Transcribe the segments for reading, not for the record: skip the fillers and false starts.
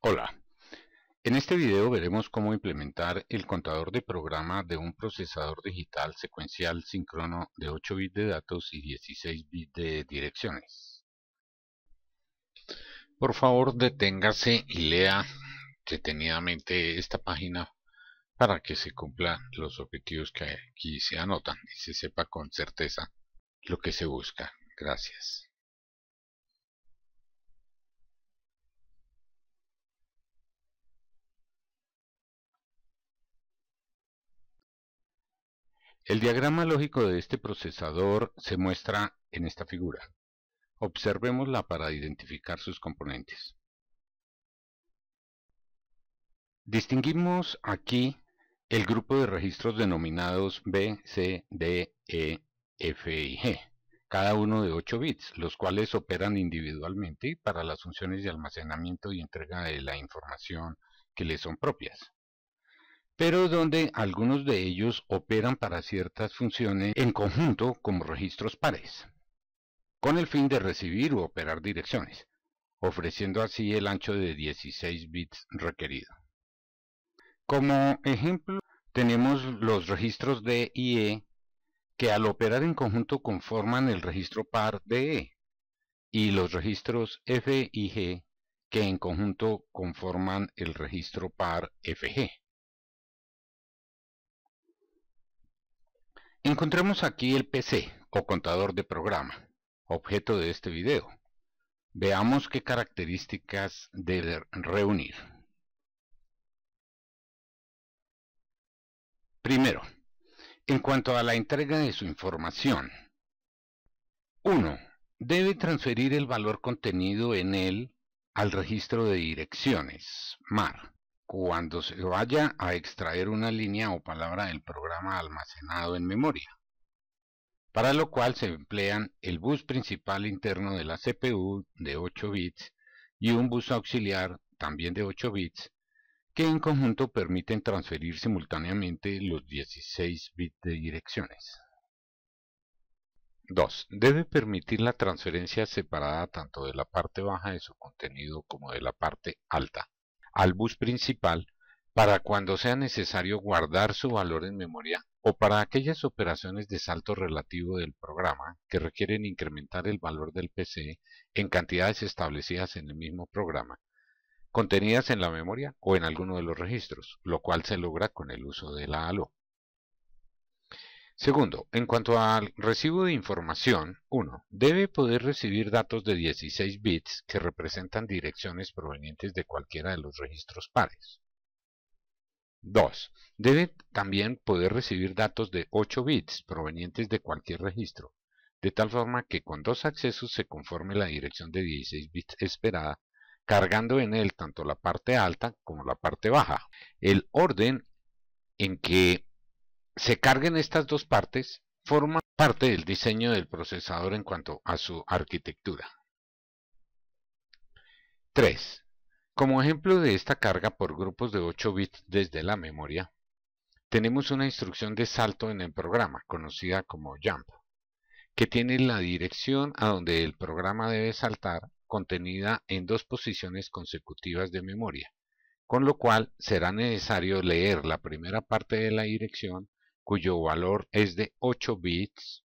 Hola, en este video veremos cómo implementar el contador de programa de un procesador digital secuencial síncrono de 8 bits de datos y 16 bits de direcciones. Por favor, deténgase y lea detenidamente esta página para que se cumplan los objetivos que aquí se anotan y se sepa con certeza lo que se busca. Gracias. El diagrama lógico de este procesador se muestra en esta figura. Observémosla para identificar sus componentes. Distinguimos aquí el grupo de registros denominados B, C, D, E, F y G, cada uno de 8 bits, los cuales operan individualmente para las funciones de almacenamiento y entrega de la información que les son propias, pero donde algunos de ellos operan para ciertas funciones en conjunto como registros pares, con el fin de recibir u operar direcciones, ofreciendo así el ancho de 16 bits requerido. Como ejemplo, tenemos los registros D y E, que al operar en conjunto conforman el registro par DE, y los registros F y G, que en conjunto conforman el registro par FG. Encontremos aquí el PC, o contador de programa, objeto de este video. Veamos qué características debe reunir. Primero, en cuanto a la entrega de su información. 1. Debe transferir el valor contenido en él al registro de direcciones, MAR, cuando se vaya a extraer una línea o palabra del programa almacenado en memoria, para lo cual se emplean el bus principal interno de la CPU de 8 bits y un bus auxiliar también de 8 bits, que en conjunto permiten transferir simultáneamente los 16 bits de direcciones. 2. Debe permitir la transferencia separada tanto de la parte baja de su contenido como de la parte alta al bus principal para cuando sea necesario guardar su valor en memoria o para aquellas operaciones de salto relativo del programa que requieren incrementar el valor del PC en cantidades establecidas en el mismo programa, contenidas en la memoria o en alguno de los registros, lo cual se logra con el uso de la ALO. Segundo, en cuanto al recibo de información, 1. Debe poder recibir datos de 16 bits que representan direcciones provenientes de cualquiera de los registros pares. 2. Debe también poder recibir datos de 8 bits provenientes de cualquier registro, de tal forma que con dos accesos se conforme la dirección de 16 bits esperada, cargando en él tanto la parte alta como la parte baja. El orden en que se carguen estas dos partes forma parte del diseño del procesador en cuanto a su arquitectura. 3. Como ejemplo de esta carga por grupos de 8 bits desde la memoria, tenemos una instrucción de salto en el programa, conocida como jump, que tiene la dirección a donde el programa debe saltar contenida en dos posiciones consecutivas de memoria, con lo cual será necesario leer la primera parte de la dirección, cuyo valor es de 8 bits,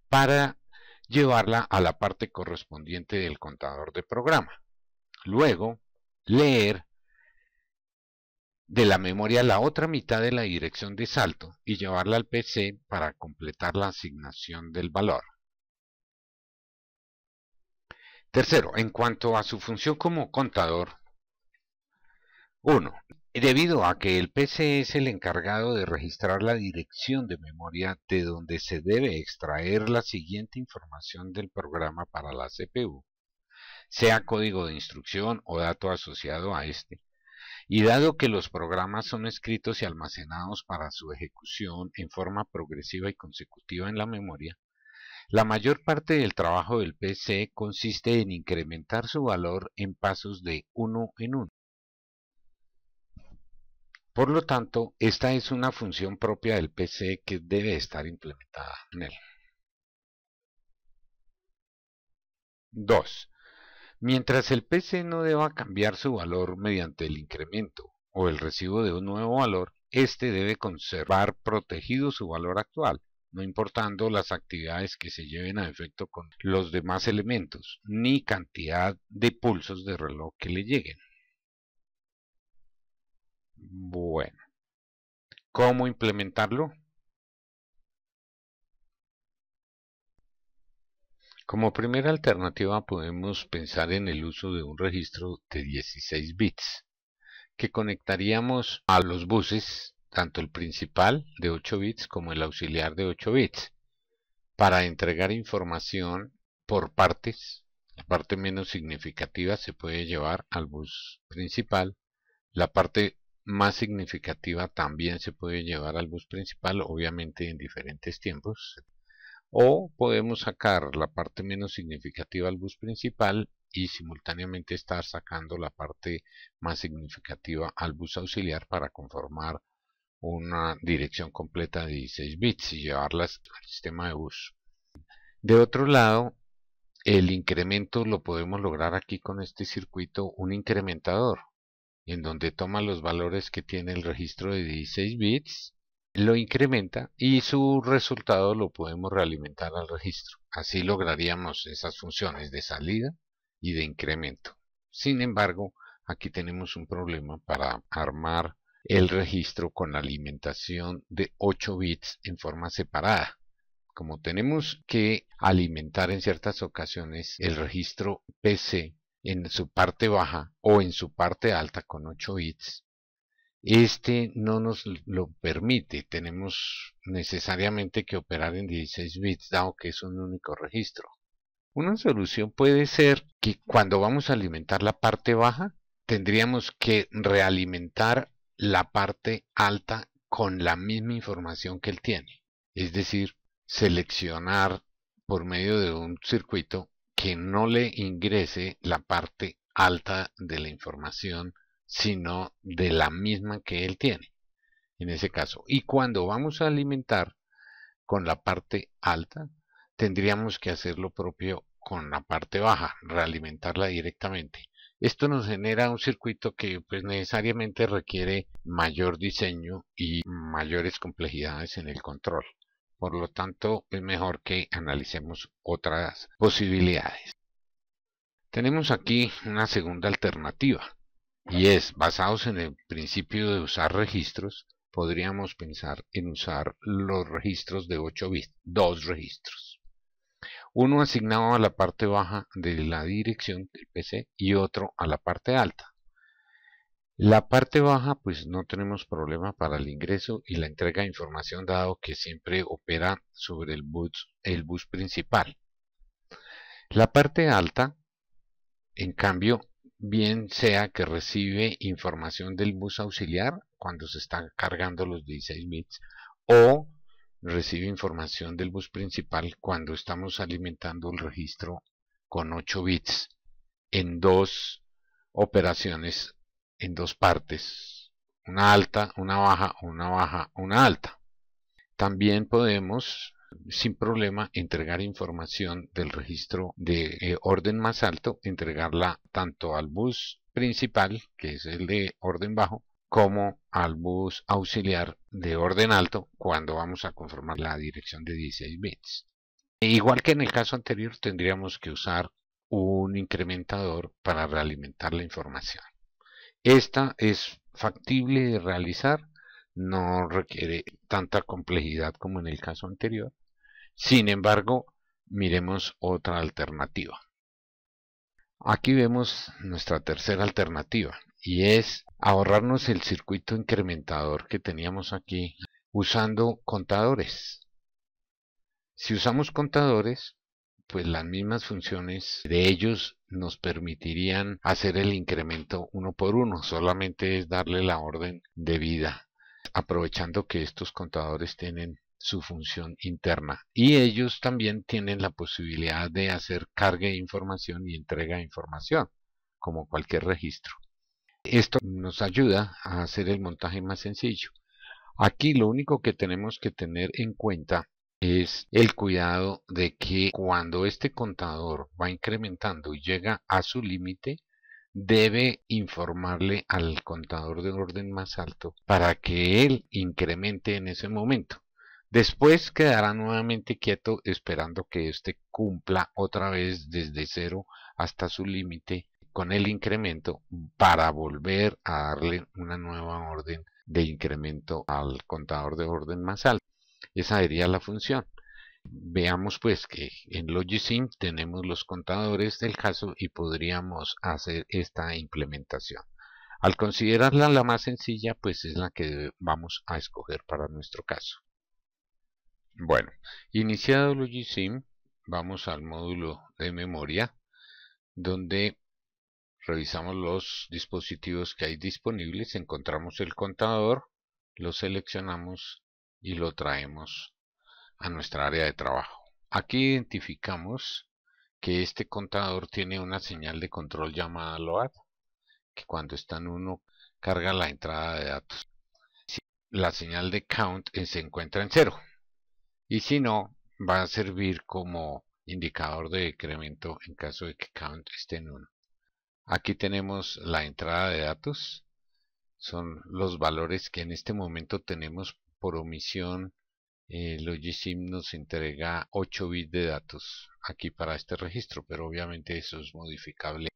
para llevarla a la parte correspondiente del contador de programa. Luego, leer de la memoria la otra mitad de la dirección de salto y llevarla al PC para completar la asignación del valor. Tercero, en cuanto a su función como contador, 1. Debido a que el PC es el encargado de registrar la dirección de memoria de donde se debe extraer la siguiente información del programa para la CPU, sea código de instrucción o dato asociado a este, y dado que los programas son escritos y almacenados para su ejecución en forma progresiva y consecutiva en la memoria, la mayor parte del trabajo del PC consiste en incrementar su valor en pasos de uno en uno. Por lo tanto, esta es una función propia del PC que debe estar implementada en él. 2. Mientras el PC no deba cambiar su valor mediante el incremento o el recibo de un nuevo valor, este debe conservar protegido su valor actual, no importando las actividades que se lleven a efecto con los demás elementos, ni cantidad de pulsos de reloj que le lleguen. Bueno, ¿cómo implementarlo? Como primera alternativa podemos pensar en el uso de un registro de 16 bits que conectaríamos a los buses, tanto el principal de 8 bits como el auxiliar de 8 bits, para entregar información por partes. La parte menos significativa se puede llevar al bus principal, la parte más significativa también se puede llevar al bus principal, obviamente en diferentes tiempos. O podemos sacar la parte menos significativa al bus principal y simultáneamente estar sacando la parte más significativa al bus auxiliar para conformar una dirección completa de 16 bits y llevarlas al sistema de bus. De otro lado, el incremento lo podemos lograr aquí con este circuito, un incrementador, en donde toma los valores que tiene el registro de 16 bits, lo incrementa y su resultado lo podemos realimentar al registro. Así lograríamos esas funciones de salida y de incremento. Sin embargo, aquí tenemos un problema para armar el registro con alimentación de 8 bits en forma separada. Como tenemos que alimentar en ciertas ocasiones el registro PC en su parte baja o en su parte alta con 8 bits, este no nos lo permite, tenemos necesariamente que operar en 16 bits, dado que es un único registro. Una solución puede ser que cuando vamos a alimentar la parte baja, tendríamos que realimentar la parte alta con la misma información que él tiene. Es decir, seleccionar por medio de un circuito que no le ingrese la parte alta de la información, sino de la misma que él tiene, en ese caso. Y cuando vamos a alimentar con la parte alta, tendríamos que hacer lo propio con la parte baja, realimentarla directamente. Esto nos genera un circuito que pues necesariamente requiere mayor diseño y mayores complejidades en el control. Por lo tanto, es mejor que analicemos otras posibilidades. Tenemos aquí una segunda alternativa, y es, basados en el principio de usar registros, podríamos pensar en usar los registros de 8 bits, dos registros. Uno asignado a la parte baja de la dirección del PC y otro a la parte alta. La parte baja, pues no tenemos problema para el ingreso y la entrega de información, dado que siempre opera sobre el bus principal. La parte alta, en cambio, bien sea que recibe información del bus auxiliar cuando se está cargando los 16 bits, o recibe información del bus principal cuando estamos alimentando el registro con 8 bits en dos operaciones, en dos partes, una alta, una baja, una baja, una alta. También podemos sin problema entregar información del registro de orden más alto, entregarla tanto al bus principal, que es el de orden bajo, como al bus auxiliar de orden alto cuando vamos a conformar la dirección de 16 bits. Igual que en el caso anterior, tendríamos que usar un incrementador para realimentar la información. Esta es factible de realizar, no requiere tanta complejidad como en el caso anterior. Sin embargo, miremos otra alternativa. Aquí vemos nuestra tercera alternativa, y es ahorrarnos el circuito incrementador que teníamos aquí usando contadores. Si usamos contadores, pues las mismas funciones de ellos nos permitirían hacer el incremento uno por uno, solamente es darle la orden debida, aprovechando que estos contadores tienen su función interna y ellos también tienen la posibilidad de hacer carga de información y entrega de información, como cualquier registro. Esto nos ayuda a hacer el montaje más sencillo. Aquí lo único que tenemos que tener en cuenta es el cuidado de que cuando este contador va incrementando y llega a su límite, debe informarle al contador de orden más alto para que él incremente en ese momento. Después quedará nuevamente quieto esperando que éste cumpla otra vez desde cero hasta su límite con el incremento para volver a darle una nueva orden de incremento al contador de orden más alto. Esa sería la función. Veamos pues que en Logisim tenemos los contadores del caso y podríamos hacer esta implementación. Al considerarla la más sencilla, pues es la que vamos a escoger para nuestro caso. Bueno, iniciado Logisim, vamos al módulo de memoria, donde revisamos los dispositivos que hay disponibles, encontramos el contador, lo seleccionamos y lo traemos a nuestra área de trabajo. Aquí identificamos que este contador tiene una señal de control llamada load, que cuando está en 1 carga la entrada de datos. Si la señal de count se encuentra en 0 y si no, va a servir como indicador de decremento en caso de que count esté en 1. Aquí tenemos la entrada de datos, son los valores que en este momento tenemos por omisión. Logisim nos entrega 8 bits de datos aquí para este registro, pero obviamente eso es modificable.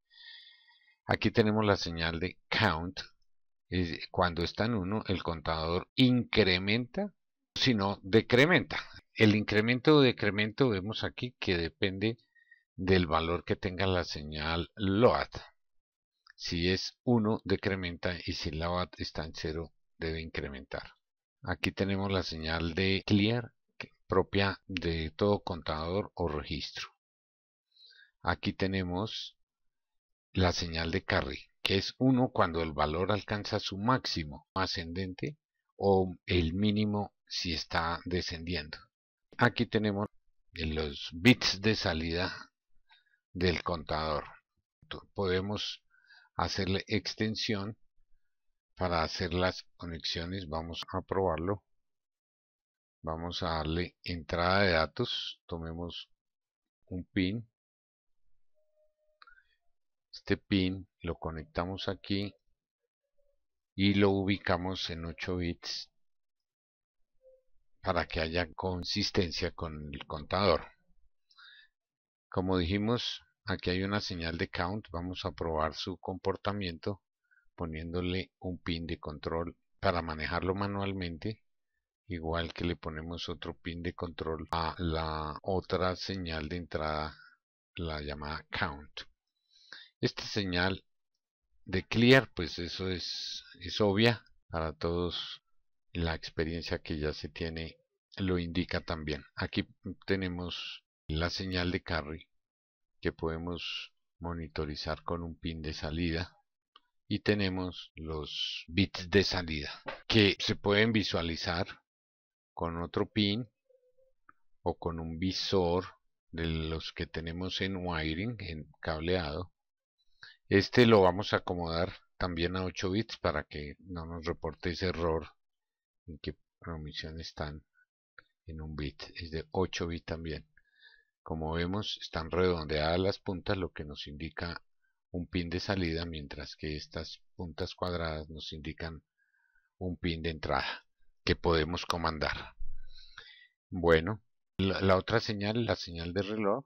Aquí tenemos la señal de count. Cuando está en 1, el contador incrementa, si no, decrementa. El incremento o decremento vemos aquí que depende del valor que tenga la señal load. Si es 1, decrementa, y si la load está en 0, debe incrementar. Aquí tenemos la señal de clear, propia de todo contador o registro. Aquí tenemos la señal de carry, que es 1 cuando el valor alcanza su máximo ascendente o el mínimo si está descendiendo. Aquí tenemos los bits de salida del contador. Podemos hacerle extensión para hacer las conexiones. Vamos a probarlo. Vamos a darle entrada de datos. Tomemos un pin. Este pin lo conectamos aquí y lo ubicamos en 8 bits para que haya consistencia con el contador. Como dijimos, aquí hay una señal de count. Vamos a probar su comportamiento poniéndole un pin de control para manejarlo manualmente, igual que le ponemos otro pin de control a la otra señal de entrada, la llamada count. Esta señal de clear, pues eso es obvia para todos. La experiencia que ya se tiene lo indica también. Aquí tenemos la señal de carry que podemos monitorizar con un pin de salida y tenemos los bits de salida que se pueden visualizar con otro pin o con un visor de los que tenemos en wiring, en cableado. Este lo vamos a acomodar también a 8 bits para que no nos reporte ese error en que por omisión están en un bit. Es de 8 bits también. Como vemos, están redondeadas las puntas, lo que nos indica un pin de salida, mientras que estas puntas cuadradas nos indican un pin de entrada que podemos comandar. Bueno, la otra señal, la señal de reloj,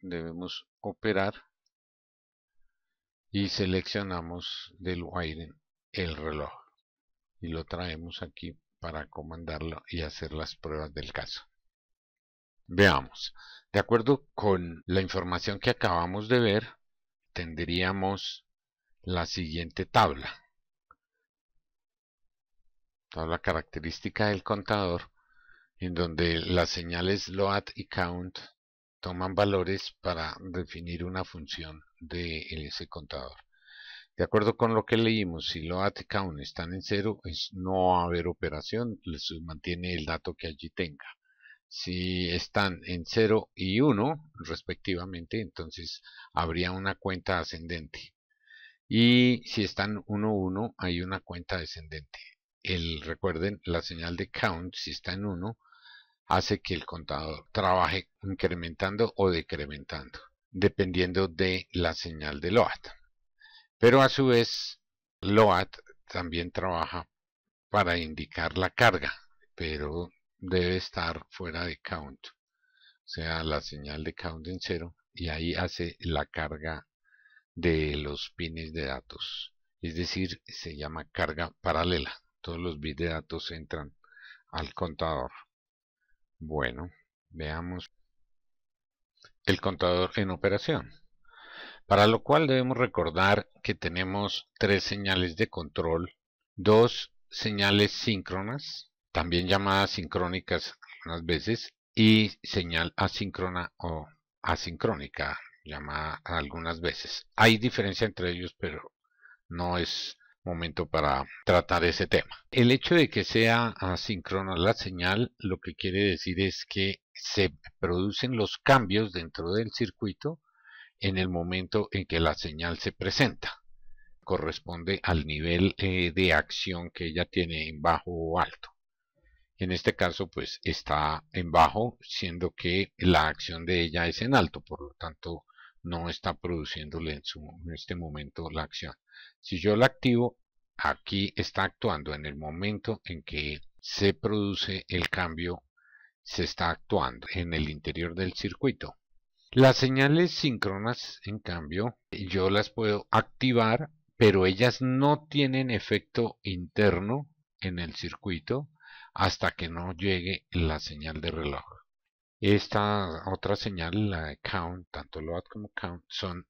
debemos operar y seleccionamos del wiring el reloj y lo traemos aquí para comandarlo y hacer las pruebas del caso. Veamos, de acuerdo con la información que acabamos de ver, tendríamos la siguiente tabla característica del contador, en donde las señales load y count toman valores para definir una función de ese contador. De acuerdo con lo que leímos, si load y count están en 0, no va a haber operación, les mantiene el dato que allí tenga. Si están en 0 y 1 respectivamente, entonces habría una cuenta ascendente. Y si están 1, 1, hay una cuenta descendente. Recuerden, la señal de count, si está en 1, hace que el contador trabaje incrementando o decrementando, dependiendo de la señal de load. Pero a su vez, load también trabaja para indicar la carga, pero debe estar fuera de count, o sea, la señal de count en 0, y ahí hace la carga de los pines de datos, es decir, se llama carga paralela. Todos los bits de datos entran al contador. Bueno, veamos el contador en operación, para lo cual debemos recordar que tenemos 3 señales de control, 2 señales síncronas, también llamadas sincrónicas algunas veces, y señal asíncrona o asincrónica, llamada algunas veces. Hay diferencia entre ellos, pero no es momento para tratar ese tema. El hecho de que sea asíncrona la señal, lo que quiere decir es que se producen los cambios dentro del circuito en el momento en que la señal se presenta. Corresponde al nivel de acción que ella tiene en bajo o alto. En este caso, pues está en bajo, siendo que la acción de ella es en alto, por lo tanto no está produciéndole en este momento la acción. Si yo la activo, aquí está actuando en el momento en que se produce el cambio, se está actuando en el interior del circuito. Las señales síncronas, en cambio, yo las puedo activar, pero ellas no tienen efecto interno en el circuito hasta que no llegue la señal de reloj. Esta otra señal, la de count, tanto load como count, son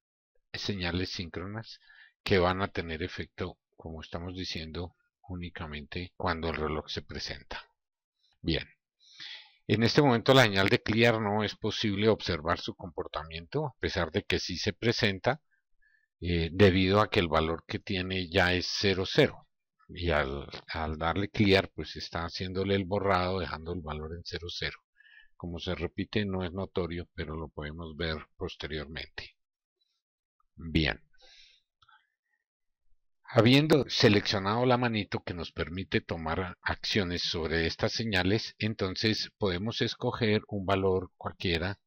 señales síncronas que van a tener efecto, como estamos diciendo, únicamente cuando el reloj se presenta. Bien. En este momento la señal de clear no es posible observar su comportamiento, a pesar de que sí se presenta, debido a que el valor que tiene ya es 00. Y al darle clear, pues está haciéndole el borrado, dejando el valor en 00. Como se repite, no es notorio, pero lo podemos ver posteriormente. Bien. Habiendo seleccionado la manito que nos permite tomar acciones sobre estas señales, entonces podemos escoger un valor cualquiera.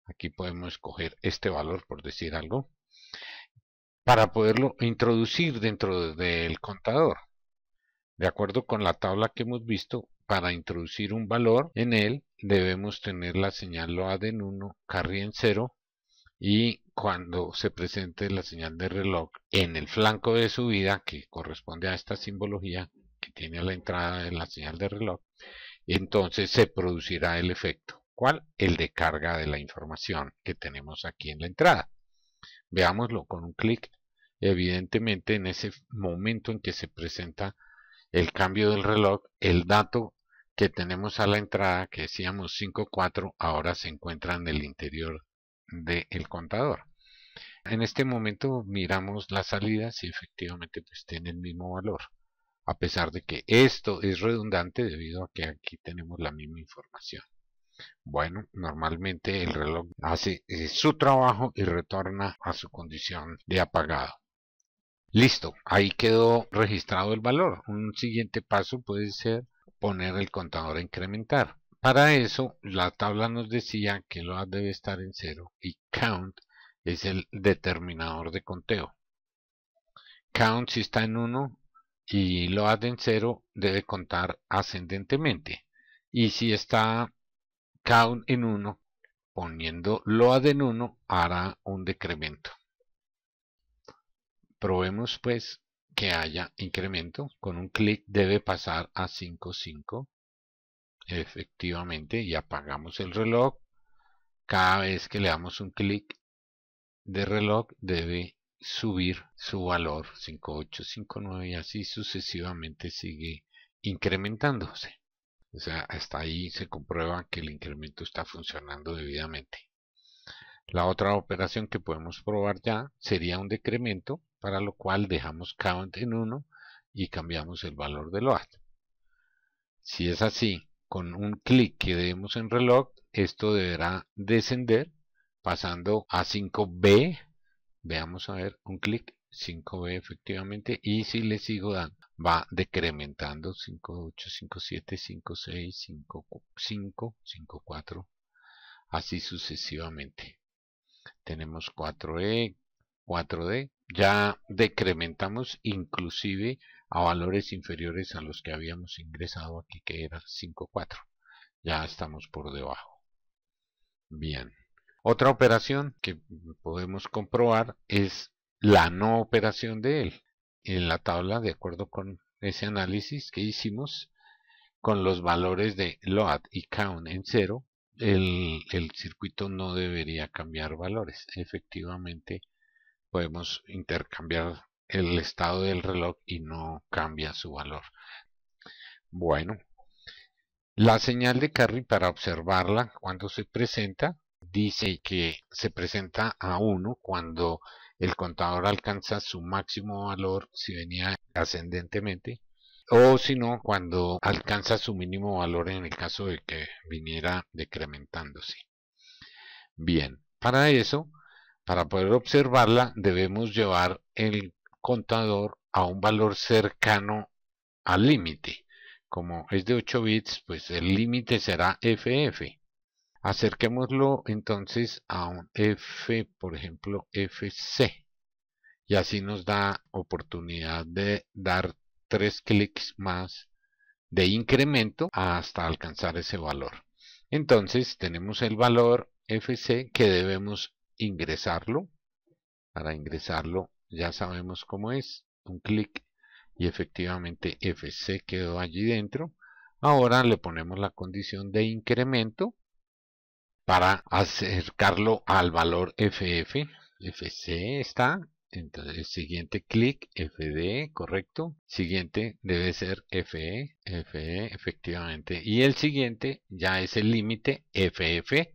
Aquí podemos escoger este valor, por decir algo, para poderlo introducir dentro del contador. De acuerdo con la tabla que hemos visto, para introducir un valor en él, debemos tener la señal load en 1, carry en 0, y cuando se presente la señal de reloj en el flanco de subida, que corresponde a esta simbología que tiene a la entrada de la señal de reloj, entonces se producirá el efecto. ¿Cuál? El de carga de la información que tenemos aquí en la entrada. Veámoslo con un clic. Evidentemente, en ese momento en que se presenta el cambio del reloj, el dato que tenemos a la entrada, que decíamos 5.4, ahora se encuentra en el interior del contador. En este momento miramos las salidas y efectivamente pues tiene el mismo valor, a pesar de que esto es redundante debido a que aquí tenemos la misma información. Bueno, normalmente el reloj hace su trabajo y retorna a su condición de apagado. Listo, ahí quedó registrado el valor. Un siguiente paso puede ser poner el contador a incrementar. Para eso, la tabla nos decía que load debe estar en 0 y count es el determinador de conteo. Count, si está en 1 y load en 0, debe contar ascendentemente. Y si está count en 1, poniendo load en 1, hará un decremento. Probemos pues que haya incremento. Con un clic debe pasar a 5.5. Efectivamente, y apagamos el reloj. Cada vez que le damos un clic de reloj debe subir su valor 5.8, 5.9 y así sucesivamente sigue incrementándose. O sea, hasta ahí se comprueba que el incremento está funcionando debidamente. La otra operación que podemos probar ya sería un decremento, para lo cual dejamos count en 1 y cambiamos el valor de load. Si es así, con un clic que demos en reloj, esto deberá descender pasando a 5B. Veamos a ver, un clic 5B efectivamente, y si le sigo dando, va decrementando 5, 8, 5, 7, 5, 6, 5, 5, 5, 4, así sucesivamente. Tenemos 4E, 4D, ya decrementamos inclusive a valores inferiores a los que habíamos ingresado aquí, que era 5, 4. Ya estamos por debajo. Bien. Otra operación que podemos comprobar es la no operación de él. En la tabla, de acuerdo con ese análisis que hicimos, con los valores de load y count en 0, el circuito no debería cambiar valores. Efectivamente, podemos intercambiar el estado del reloj y no cambia su valor. Bueno, la señal de carry, para observarla cuando se presenta, dice que se presenta a 1 cuando el contador alcanza su máximo valor si venía ascendentemente, o si no, cuando alcanza su mínimo valor en el caso de que viniera decrementándose. Bien, para eso, para poder observarla, debemos llevar el contador a un valor cercano al límite. Como es de 8 bits, pues el límite será FF. Acerquémoslo entonces a un F, por ejemplo, FC. Y así nos da oportunidad de dar 3 clics más de incremento hasta alcanzar ese valor. Entonces tenemos el valor FC que debemos ingresarlo. Para ingresarlo ya sabemos cómo es. Un clic y efectivamente FC quedó allí dentro. Ahora le ponemos la condición de incremento para acercarlo al valor FF. FC está. Entonces, siguiente clic, FD, correcto. Siguiente debe ser FE, FE, efectivamente. Y el siguiente ya es el límite FF.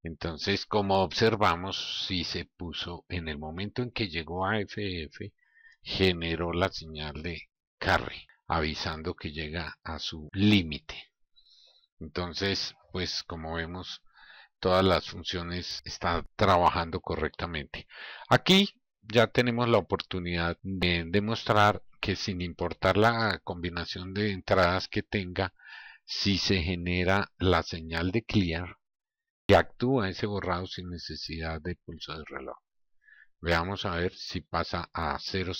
Entonces, como observamos, si se puso en el momento en que llegó a FF, generó la señal de carry, avisando que llega a su límite. Entonces, pues como vemos, todas las funciones están trabajando correctamente. Aquí ya tenemos la oportunidad de demostrar que sin importar la combinación de entradas que tenga, si se genera la señal de clear, y actúa ese borrado sin necesidad de pulso de reloj. Veamos a ver si pasa a 00.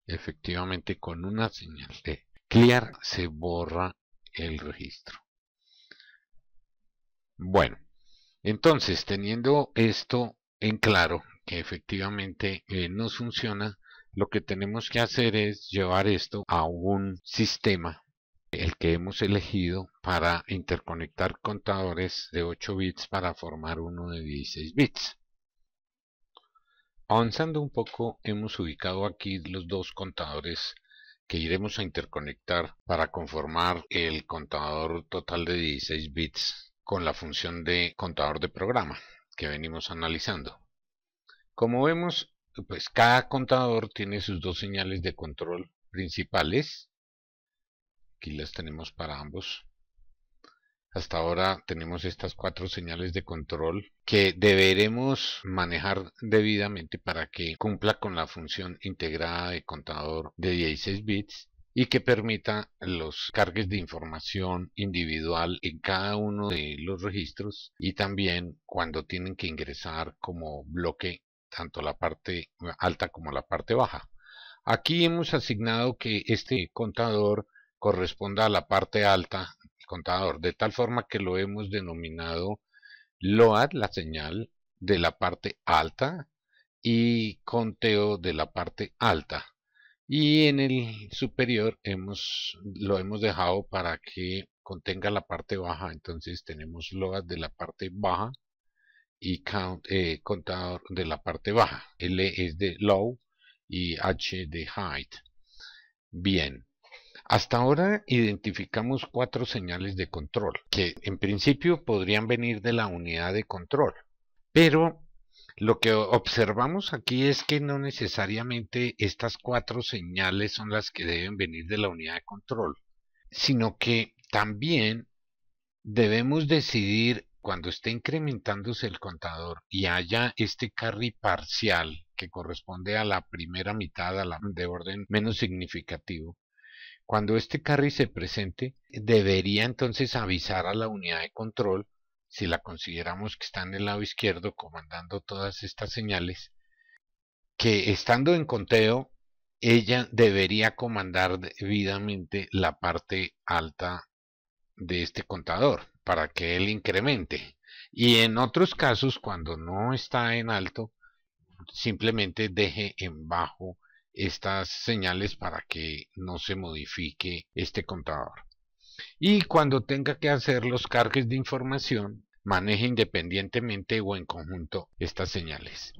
Efectivamente, con una señal de clear se borra el registro. Bueno, entonces, teniendo esto en claro, que efectivamente nos funciona, lo que tenemos que hacer es llevar esto a un sistema, el que hemos elegido, para interconectar contadores de 8 bits para formar uno de 16 bits. Avanzando un poco, hemos ubicado aquí los dos contadores que iremos a interconectar para conformar el contador total de 16 bits con la función de contador de programa que venimos analizando. Como vemos, pues cada contador tiene sus dos señales de control principales. Aquí las tenemos para ambos. Hasta ahora tenemos estas 4 señales de control que deberemos manejar debidamente para que cumpla con la función integrada de contador de 16 bits y que permita los cargues de información individual en cada uno de los registros, y también cuando tienen que ingresar como bloque tanto la parte alta como la parte baja. Aquí hemos asignado que este contador corresponda a la parte alta del contador, de tal forma que lo hemos denominado LOAD, la señal de la parte alta, y conteo de la parte alta. Y en el superior lo hemos dejado para que contenga la parte baja. Entonces tenemos LOAD de la parte baja y contador de la parte baja. L es de low y H de height. Bien, hasta ahora identificamos 4 señales de control que en principio podrían venir de la unidad de control, pero lo que observamos aquí es que no necesariamente estas 4 señales son las que deben venir de la unidad de control, sino que también debemos decidir, cuando esté incrementándose el contador y haya este carry parcial que corresponde a la primera mitad, a la de orden menos significativo. Cuando este carry se presente, debería entonces avisar a la unidad de control, si la consideramos que está en el lado izquierdo comandando todas estas señales, que estando en conteo, ella debería comandar debidamente la parte alta de este contador para que él incremente. Y en otros casos, cuando no está en alto, simplemente deje en bajo estas señales para que no se modifique este contador. Y cuando tenga que hacer los cargues de información, maneje independientemente o en conjunto estas señales.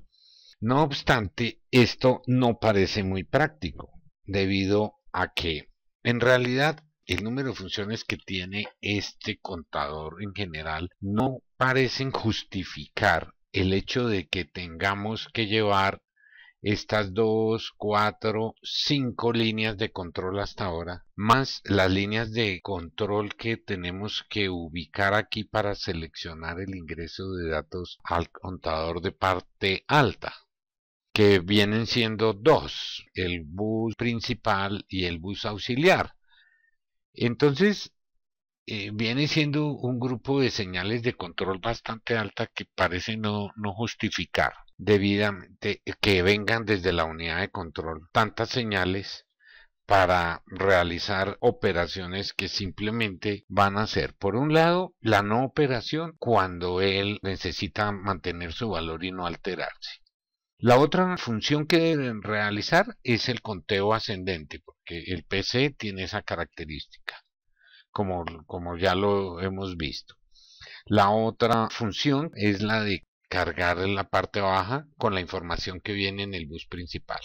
No obstante, esto no parece muy práctico, debido a que, en realidad, el número de funciones que tiene este contador en general no parecen justificar el hecho de que tengamos que llevar estas 2, 4, 5 líneas de control hasta ahora, más las líneas de control que tenemos que ubicar aquí para seleccionar el ingreso de datos al contador de parte alta, que vienen siendo dos, el bus principal y el bus auxiliar. Entonces, viene siendo un grupo de señales de control bastante alta que parece no justificar debidamente que vengan desde la unidad de control tantas señales para realizar operaciones que simplemente van a ser, por un lado, la no operación cuando él necesita mantener su valor y no alterarse. La otra función que deben realizar es el conteo ascendente, porque el PC tiene esa característica, como ya lo hemos visto. La otra función es la de cargar en la parte baja con la información que viene en el bus principal.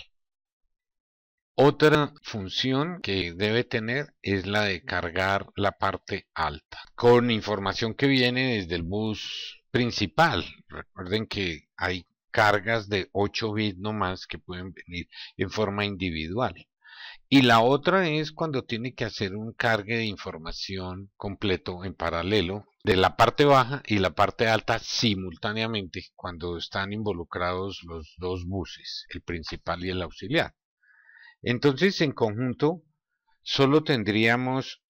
Otra función que debe tener es la de cargar la parte alta con información que viene desde el bus principal. Recuerden que hay cargas de 8 bits nomás que pueden venir en forma individual. Y la otra es cuando tiene que hacer un cargue de información completo en paralelo de la parte baja y la parte alta simultáneamente cuando están involucrados los dos buses, el principal y el auxiliar. Entonces, en conjunto, solo tendríamos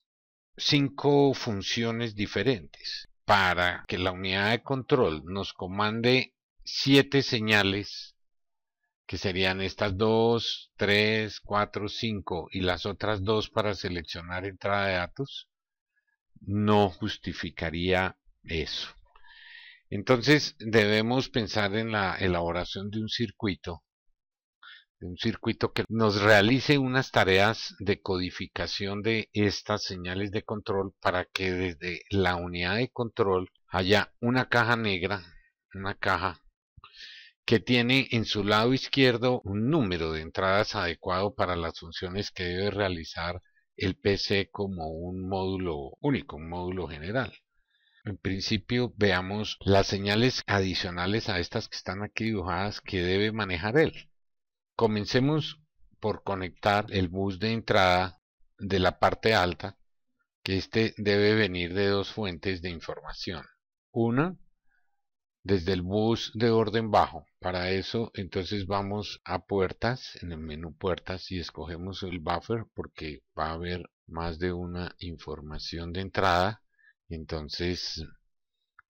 5 funciones diferentes para que la unidad de control nos comande 7 señales, que serían estas 2, 3, 4, 5 y las otras 2 para seleccionar entrada de datos. No justificaría eso. Entonces debemos pensar en la elaboración de un circuito que nos realice unas tareas de codificación de estas señales de control para que desde la unidad de control haya una caja negra, una caja que tiene en su lado izquierdo un número de entradas adecuado para las funciones que debe realizar el PC como un módulo único, un módulo general. En principio veamos las señales adicionales a estas que están aquí dibujadas que debe manejar él. Comencemos por conectar el bus de entrada de la parte alta, que este debe venir de dos fuentes de información. Una, desde el bus de orden bajo. Para eso, entonces vamos a puertas, en el menú puertas, y escogemos el buffer porque va a haber más de una información de entrada. Entonces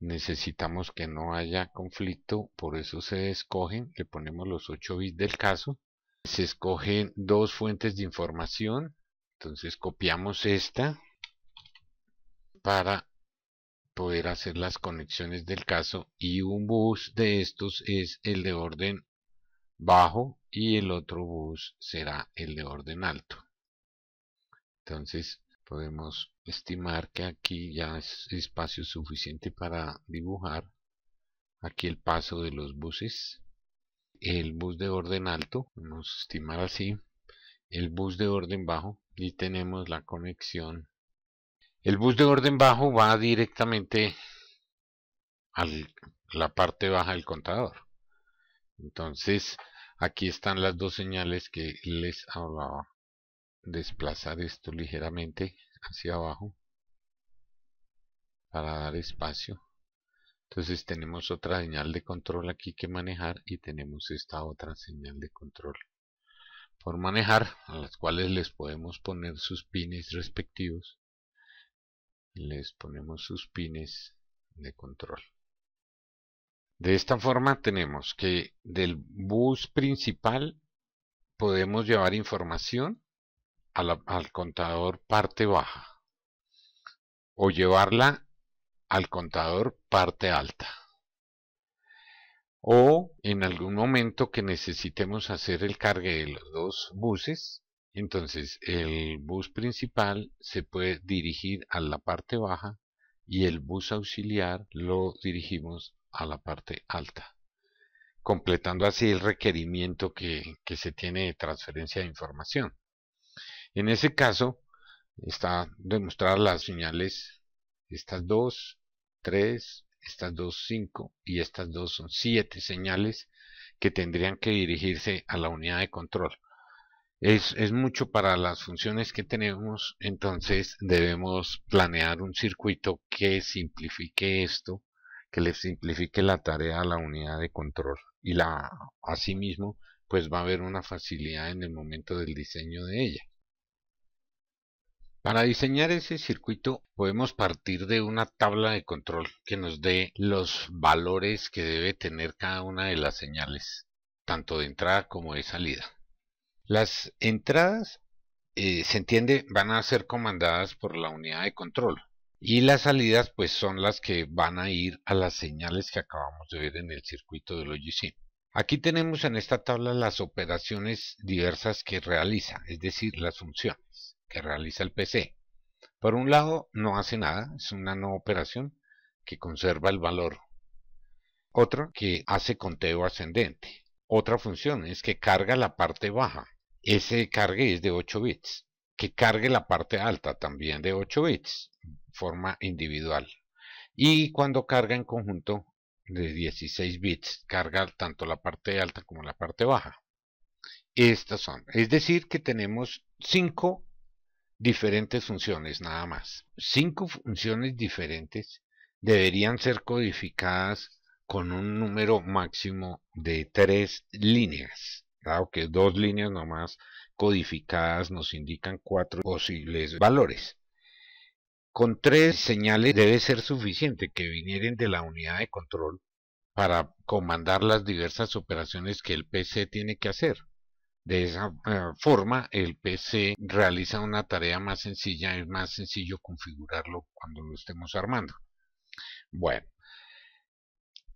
necesitamos que no haya conflicto, por eso se escogen, le ponemos los 8 bits del caso. Se escogen dos fuentes de información, entonces copiamos esta para poder hacer las conexiones del caso, y un bus de estos es el de orden bajo y el otro bus será el de orden alto. Entonces podemos estimar que aquí ya es espacio suficiente para dibujar aquí el paso de los buses. El bus de orden alto, vamos a estimar así, el bus de orden bajo, y tenemos la conexión. El bus de orden bajo va directamente a la parte baja del contador. Entonces aquí están las dos señales que les hablaba. Desplazar esto ligeramente hacia abajo para dar espacio. Entonces tenemos otra señal de control aquí que manejar y tenemos esta otra señal de control por manejar, a las cuales les podemos poner sus pines respectivos. Les ponemos sus pines de control. De esta forma tenemos que del bus principal podemos llevar información al contador parte baja o llevarla al contador parte alta. O en algún momento que necesitemos hacer el cargue de los dos buses, entonces el bus principal se puede dirigir a la parte baja y el bus auxiliar lo dirigimos a la parte alta, completando así el requerimiento que se tiene de transferencia de información. En ese caso está demostradas las señales, estas 2, 3, estas 2, 5 y estas 2 son 7 señales que tendrían que dirigirse a la unidad de control. Es mucho para las funciones que tenemos, entonces debemos planear un circuito que simplifique esto, que le simplifique la tarea a la unidad de control y asimismo pues va a haber una facilidad en el momento del diseño de ella. Para diseñar ese circuito podemos partir de una tabla de control que nos dé los valores que debe tener cada una de las señales, tanto de entrada como de salida. Las entradas, se entiende, van a ser comandadas por la unidad de control y las salidas pues son las que van a ir a las señales que acabamos de ver en el circuito del OGC. Aquí tenemos en esta tabla las operaciones diversas que realiza, es decir, las funciones que realiza el PC. Por un lado, no hace nada, es una no operación que conserva el valor. Otra que hace conteo ascendente. Otra función es que carga la parte baja. Ese cargue es de 8 bits. Que cargue la parte alta también de 8 bits, forma individual. Y cuando carga en conjunto de 16 bits, carga tanto la parte alta como la parte baja. Estas son, es decir que tenemos 5 diferentes funciones nada más. 5 funciones diferentes deberían ser codificadas con un número máximo de 3 líneas, dado que 2 líneas nomás codificadas nos indican 4 posibles valores. Con 3 señales debe ser suficiente que vinieren de la unidad de control para comandar las diversas operaciones que el PC tiene que hacer. De esa forma el PC realiza una tarea más sencilla, es más sencillo configurarlo cuando lo estemos armando. Bueno,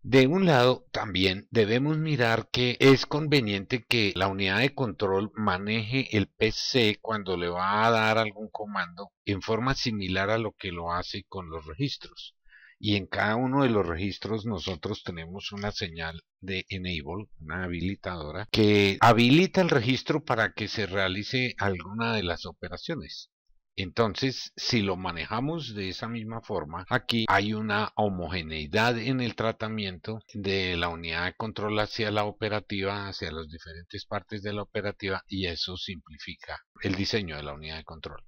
de un lado también debemos mirar que es conveniente que la unidad de control maneje el PC cuando le va a dar algún comando en forma similar a lo que lo hace con los registros. Y en cada uno de los registros nosotros tenemos una señal de enable, una habilitadora, que habilita el registro para que se realice alguna de las operaciones. Entonces, si lo manejamos de esa misma forma, aquí hay una homogeneidad en el tratamiento de la unidad de control hacia la operativa, hacia las diferentes partes de la operativa, y eso simplifica el diseño de la unidad de control.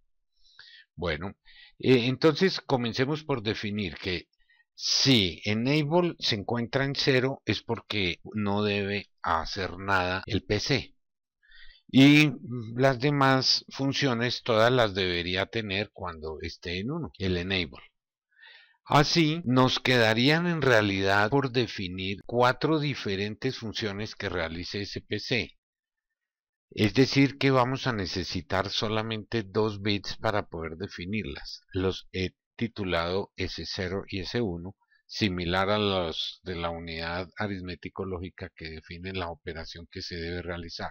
Bueno, entonces comencemos por definir que si enable se encuentra en 0 es porque no debe hacer nada el PC. Y las demás funciones todas las debería tener cuando esté en 1, el enable. Así nos quedarían en realidad por definir 4 diferentes funciones que realice ese PC. Es decir que vamos a necesitar solamente 2 bits para poder definirlas. Los he titulado S0 y S1, similar a los de la unidad aritmético-lógica que definen la operación que se debe realizar.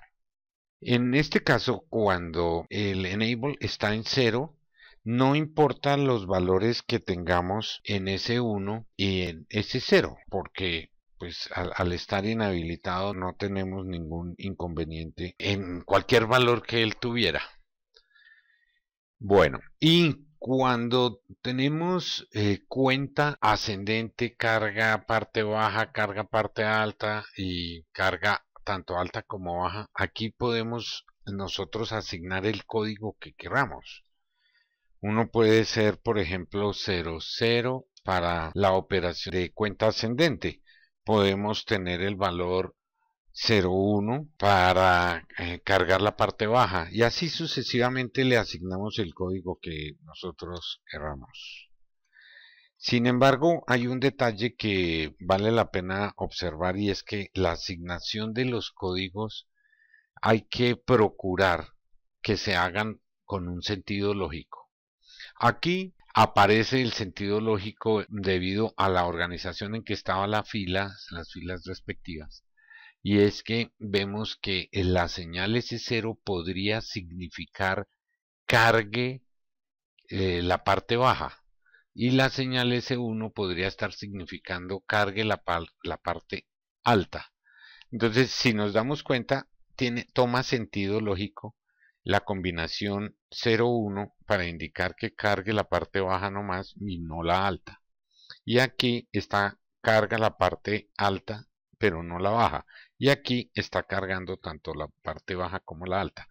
En este caso, cuando el enable está en 0, no importan los valores que tengamos en S1 y en S0, porque pues al estar inhabilitado no tenemos ningún inconveniente en cualquier valor que él tuviera. Bueno, y cuando tenemos cuenta ascendente, carga parte baja, carga parte alta y carga tanto alta como baja, aquí podemos nosotros asignar el código que queramos. Uno puede ser, por ejemplo, 00 para la operación de cuenta ascendente. Podemos tener el valor 01 para cargar la parte baja y así sucesivamente le asignamos el código que nosotros queramos. Sin embargo, hay un detalle que vale la pena observar y es que la asignación de los códigos hay que procurar que se hagan con un sentido lógico. Aquí aparece el sentido lógico debido a la organización en que estaban las filas respectivas. Y es que vemos que la señal S0 podría significar cargue la parte baja. Y la señal S1 podría estar significando cargue la parte alta. Entonces, si nos damos cuenta, toma sentido lógico la combinación 0,1 para indicar que cargue la parte baja nomás y no la alta. Y aquí está carga la parte alta, pero no la baja. Y aquí está cargando tanto la parte baja como la alta.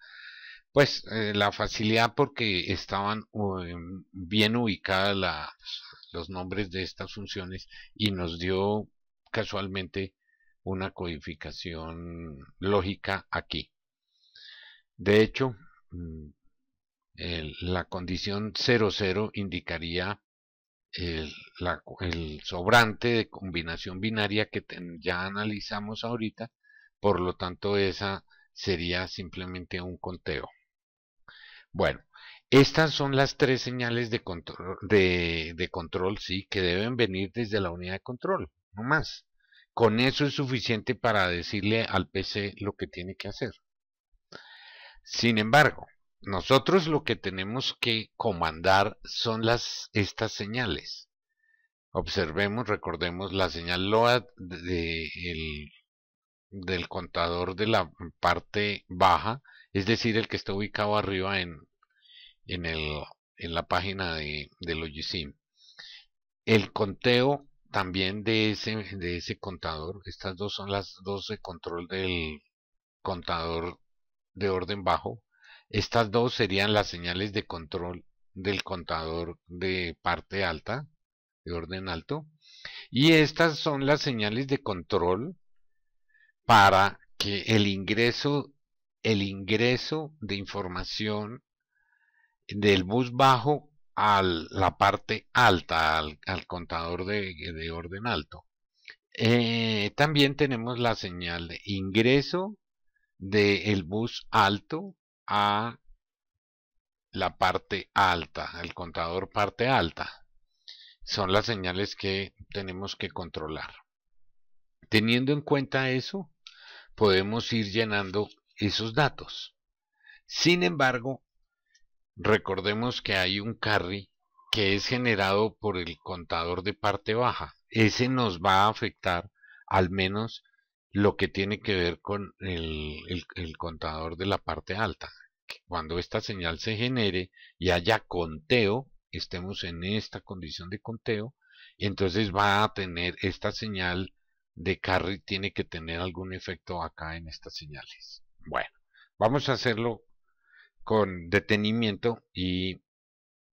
Pues la facilidad porque estaban bien ubicadas los nombres de estas funciones y nos dio casualmente una codificación lógica aquí. De hecho, la condición 00 indicaría el sobrante de combinación binaria que ya analizamos ahorita, por lo tanto esa sería simplemente un conteo. Bueno, estas son las tres señales de control, sí, que deben venir desde la unidad de control, no más. Con eso es suficiente para decirle al PC lo que tiene que hacer. Sin embargo, nosotros lo que tenemos que comandar son estas señales. Observemos, recordemos la señal load del contador de la parte baja, es decir, el que está ubicado arriba en la página de Logisim. El conteo también de ese contador, estas dos son las dos de control del contador de orden bajo. Estas dos serían las señales de control del contador de parte alta, de orden alto. Y estas son las señales de control para que el ingreso de información del bus bajo a la parte alta, al contador de orden alto. También tenemos la señal de ingreso del bus alto a la parte alta, el contador parte alta. Son las señales que tenemos que controlar. Teniendo en cuenta eso, podemos ir llenando esos datos. Sin embargo, recordemos que hay un carry que es generado por el contador de parte baja. Ese nos va a afectar al menos lo que tiene que ver con el contador de la parte alta. Cuando esta señal se genere y haya conteo, estemos en esta condición de conteo, entonces va a tener esta señal de carry, tiene que tener algún efecto acá en estas señales. Bueno, vamos a hacerlo con detenimiento y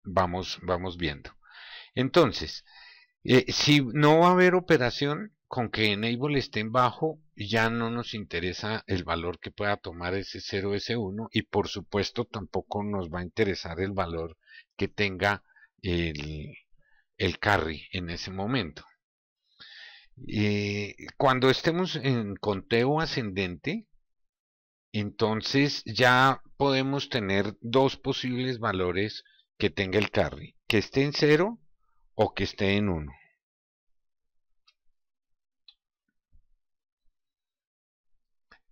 vamos viendo. Entonces, si no va a haber operación, con que enable esté en bajo, ya no nos interesa el valor que pueda tomar ese 0, S1, y por supuesto tampoco nos va a interesar el valor que tenga el carry en ese momento. Cuando estemos en conteo ascendente, entonces ya podemos tener dos posibles valores que tenga el carry, que esté en 0 o que esté en 1.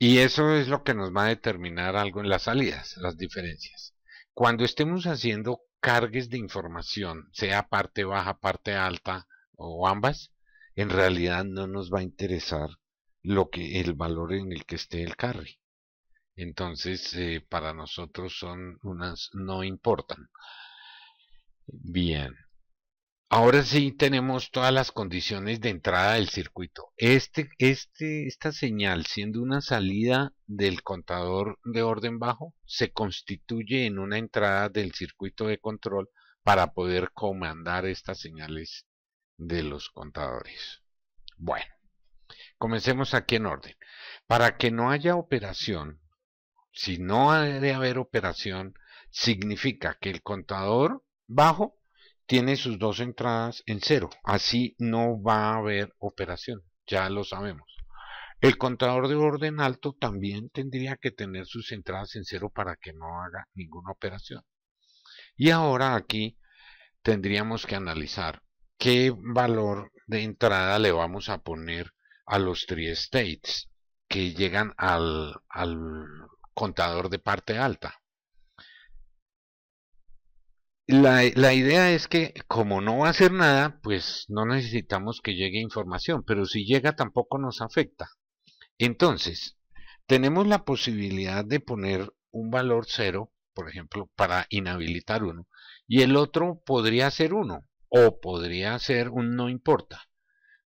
Y eso es lo que nos va a determinar algo en las salidas, las diferencias. Cuando estemos haciendo cargues de información, sea parte baja, parte alta o ambas, en realidad no nos va a interesar el valor en el que esté el carry. Entonces, para nosotros no importan. Bien. Ahora sí tenemos todas las condiciones de entrada del circuito. Esta señal, siendo una salida del contador de orden bajo, se constituye en una entrada del circuito de control para poder comandar estas señales de los contadores. Bueno, comencemos aquí en orden. Para que no haya operación, si no ha de haber operación, significa que el contador bajo tiene sus dos entradas en cero. Así no va a haber operación, ya lo sabemos. El contador de orden alto también tendría que tener sus entradas en cero para que no haga ninguna operación. Y ahora aquí tendríamos que analizar qué valor de entrada le vamos a poner a los three states que llegan al contador de parte alta. La idea es que como no va a hacer nada, pues no necesitamos que llegue información, pero si llega tampoco nos afecta. Entonces, tenemos la posibilidad de poner un valor 0, por ejemplo, para inhabilitar uno, y el otro podría ser 1, o podría ser un no importa,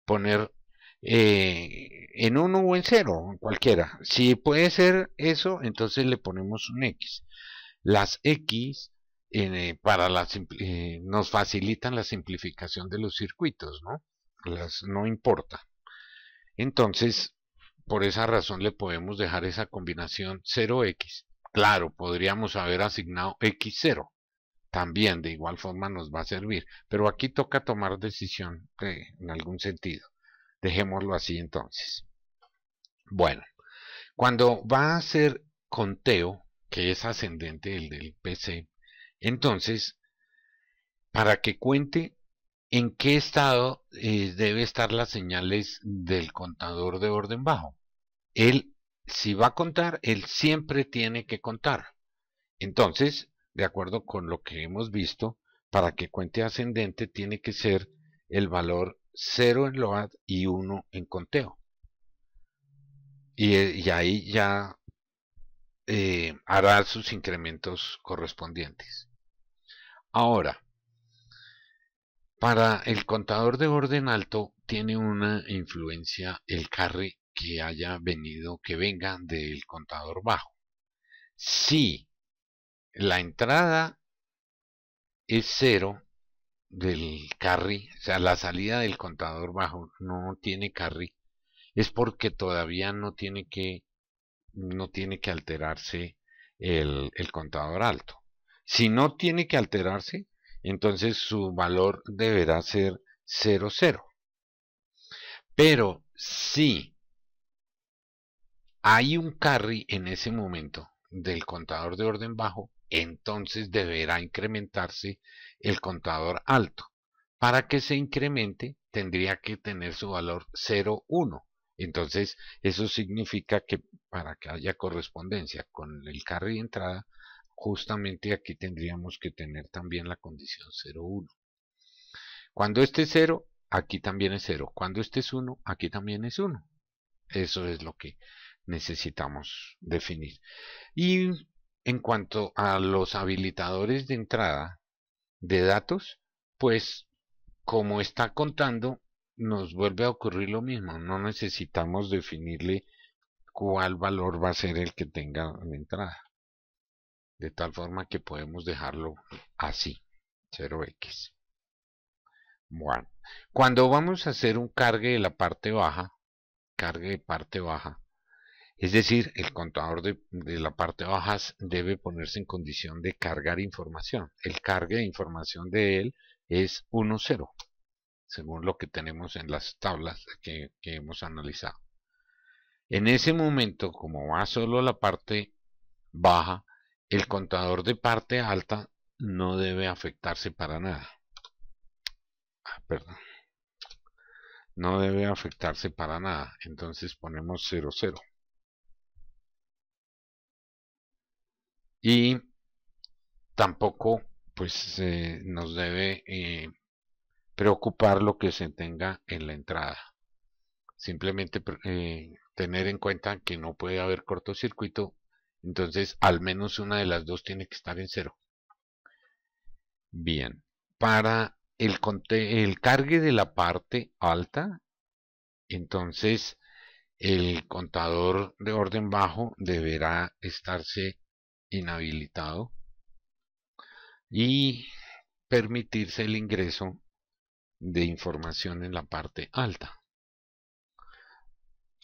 poner en 1 o en 0, cualquiera. Si puede ser eso, entonces le ponemos un X. Las X nos facilitan la simplificación de los circuitos, ¿no? Las no importa. Entonces, por esa razón le podemos dejar esa combinación 0x. Claro, podríamos haber asignado x0. También de igual forma nos va a servir. Pero aquí toca tomar decisión en algún sentido. Dejémoslo así entonces. Bueno, cuando va a ser conteo, que es ascendente el del PC, entonces, para que cuente en qué estado debe estar las señales del contador de orden bajo. Él, si va a contar, él siempre tiene que contar. Entonces, de acuerdo con lo que hemos visto, para que cuente ascendente tiene que ser el valor 0 en load y 1 en conteo. Y ahí ya hará sus incrementos correspondientes. Ahora, para el contador de orden alto tiene una influencia el carry que haya venido, que venga del contador bajo. Si la entrada es 0 del carry, o sea, la salida del contador bajo no tiene carry, es porque todavía no tiene que alterarse el contador alto. Si no tiene que alterarse, entonces su valor deberá ser 0, 0. Pero si hay un carry en ese momento del contador de orden bajo, entonces deberá incrementarse el contador alto. Para que se incremente, tendría que tener su valor 0, 1. Entonces, eso significa que para que haya correspondencia con el carry de entrada, justamente aquí tendríamos que tener también la condición 0, 1. Cuando este es 0, aquí también es 0. Cuando este es 1, aquí también es 1. Eso es lo que necesitamos definir. Y en cuanto a los habilitadores de entrada de datos, pues como está contando, nos vuelve a ocurrir lo mismo. No necesitamos definirle cuál valor va a ser el que tenga la entrada. De tal forma que podemos dejarlo así, 0x. Bueno, cuando vamos a hacer un cargue de la parte baja, cargue de parte baja, es decir, el contador de la parte baja debe ponerse en condición de cargar información. El cargue de información de él es 1, 0, según lo que tenemos en las tablas que hemos analizado. En ese momento, como va solo la parte baja, el contador de parte alta no debe afectarse para nada. Perdón. No debe afectarse para nada. Entonces ponemos 0, 0. Y tampoco pues nos debe preocupar lo que se tenga en la entrada. Simplemente tener en cuenta que no puede haber cortocircuito, entonces al menos una de las dos tiene que estar en 0. Bien, para el cargue de la parte alta, entonces el contador de orden bajo deberá estarse inhabilitado y permitirse el ingreso de información en la parte alta.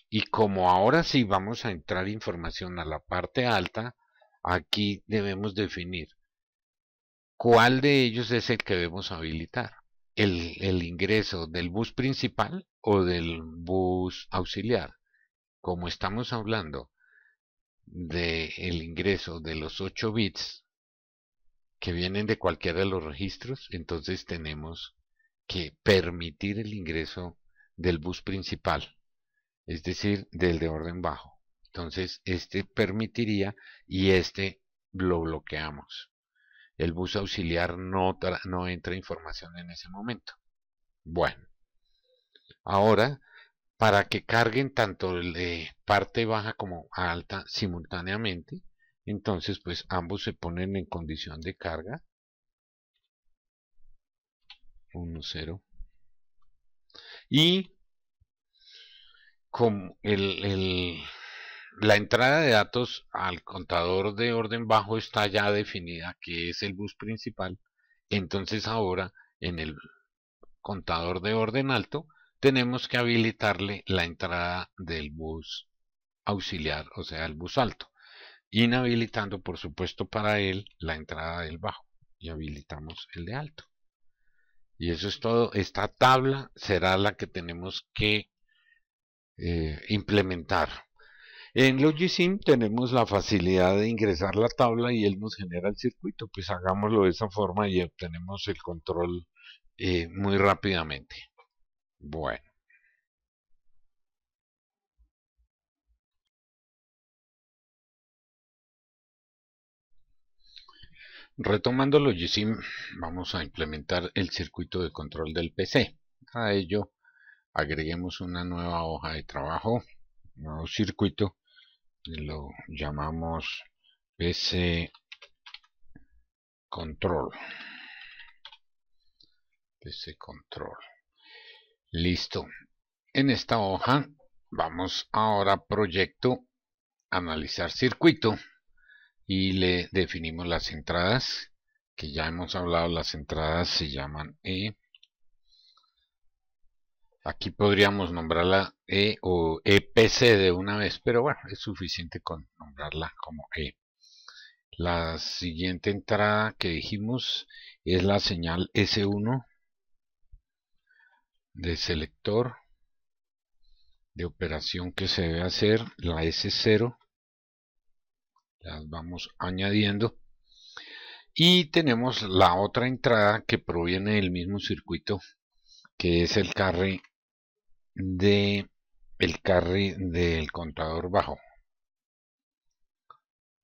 Y como ahora sí vamos a entrar información a la parte alta, aquí debemos definir cuál de ellos es el que debemos habilitar. El ingreso del bus principal o del bus auxiliar. Como estamos hablando del ingreso de los 8 bits que vienen de cualquiera de los registros, entonces tenemos que permitir el ingreso del bus principal, es decir, del de orden bajo. Entonces, este permitiría y este lo bloqueamos. El bus auxiliar no entra información en ese momento. Bueno, ahora, para que carguen tanto de parte baja como alta simultáneamente, entonces pues ambos se ponen en condición de carga. 1, 0. Y como la entrada de datos al contador de orden bajo está ya definida, que es el bus principal, entonces ahora en el contador de orden alto tenemos que habilitarle la entrada del bus auxiliar, o sea, el bus alto, inhabilitando por supuesto para él la entrada del bajo y habilitamos el de alto. Y eso es todo. Esta tabla será la que tenemos que implementar. En Logisim tenemos la facilidad de ingresar la tabla y él nos genera el circuito. Pues hagámoslo de esa forma y obtenemos el control muy rápidamente. Bueno. Retomando Logisim, vamos a implementar el circuito de control del PC. A ello, agreguemos una nueva hoja de trabajo, nuevo circuito, y lo llamamos PC Control. PC Control. Listo. En esta hoja vamos ahora a proyecto, analizar circuito y le definimos las entradas, que ya hemos hablado, las entradas se llaman E. Aquí podríamos nombrarla E o EPC de una vez, pero bueno, es suficiente con nombrarla como E. La siguiente entrada que dijimos es la señal S1 de selector de operación que se debe hacer, la S0, las vamos añadiendo. Y tenemos la otra entrada que proviene del mismo circuito, que es el carry del contador bajo.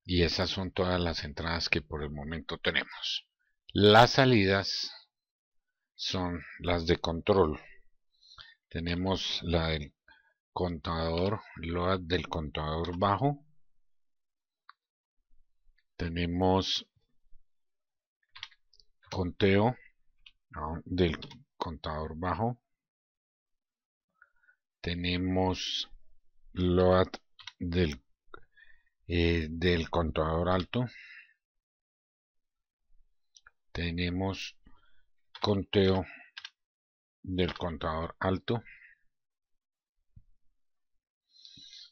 Y esas son todas las entradas que por el momento tenemos. Las salidas son las de control. Tenemos la del contador, load del contador bajo. Tenemos conteo del contador bajo. Tenemos load del contador alto. Tenemos conteo del contador alto.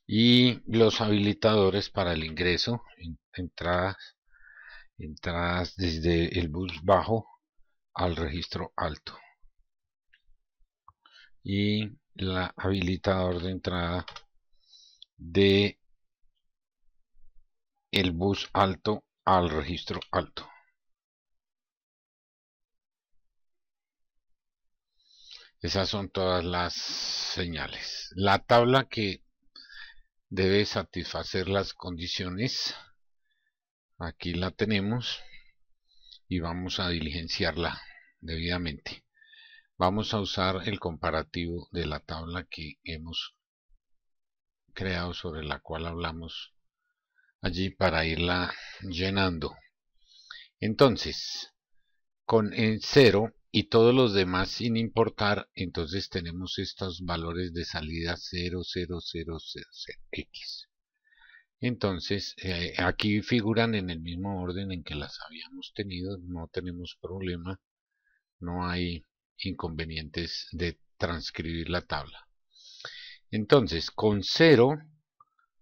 Y los habilitadores para el ingreso, entradas desde el bus bajo al registro alto. Y el habilitador de entrada de el bus alto al registro alto. Esas son todas las señales. La tabla que debe satisfacer las condiciones, aquí la tenemos y vamos a diligenciarla debidamente. Vamos a usar el comparativo de la tabla que hemos creado, sobre la cual hablamos allí, para irla llenando. Entonces, con el 0 y todos los demás sin importar, entonces tenemos estos valores de salida 0, 0, 0, 0, 0, X. Entonces, aquí figuran en el mismo orden en que las habíamos tenido, no tenemos problema, no hay inconvenientes de transcribir la tabla. Entonces, con 0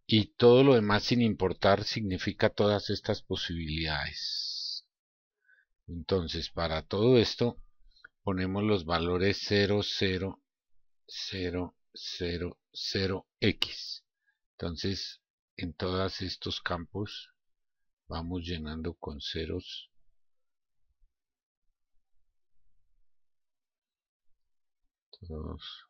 y todo lo demás sin importar significa todas estas posibilidades. Entonces, para todo esto ponemos los valores 0, 0, 0, 0, 0, X. Entonces, en todos estos campos vamos llenando con ceros. Todos.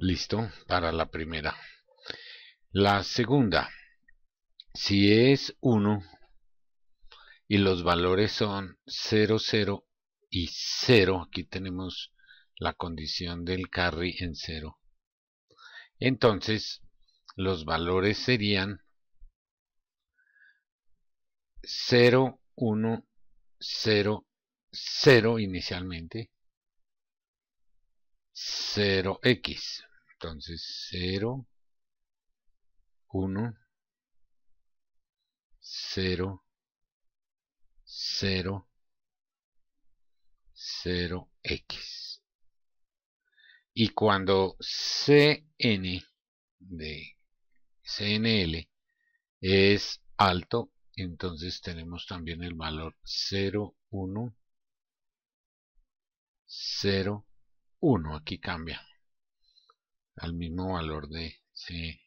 Listo para la primera. La segunda, si es 1 y los valores son 0, 0 y 0, aquí tenemos la condición del carry en 0. Entonces, los valores serían 0, 1, 0, 0 inicialmente, 0x. Entonces 0, 1, 0, 0, 0x. Y cuando Cn de Cnl es alto, entonces tenemos también el valor 0, 1, 0, 1. Aquí cambia al mismo valor de Cnl.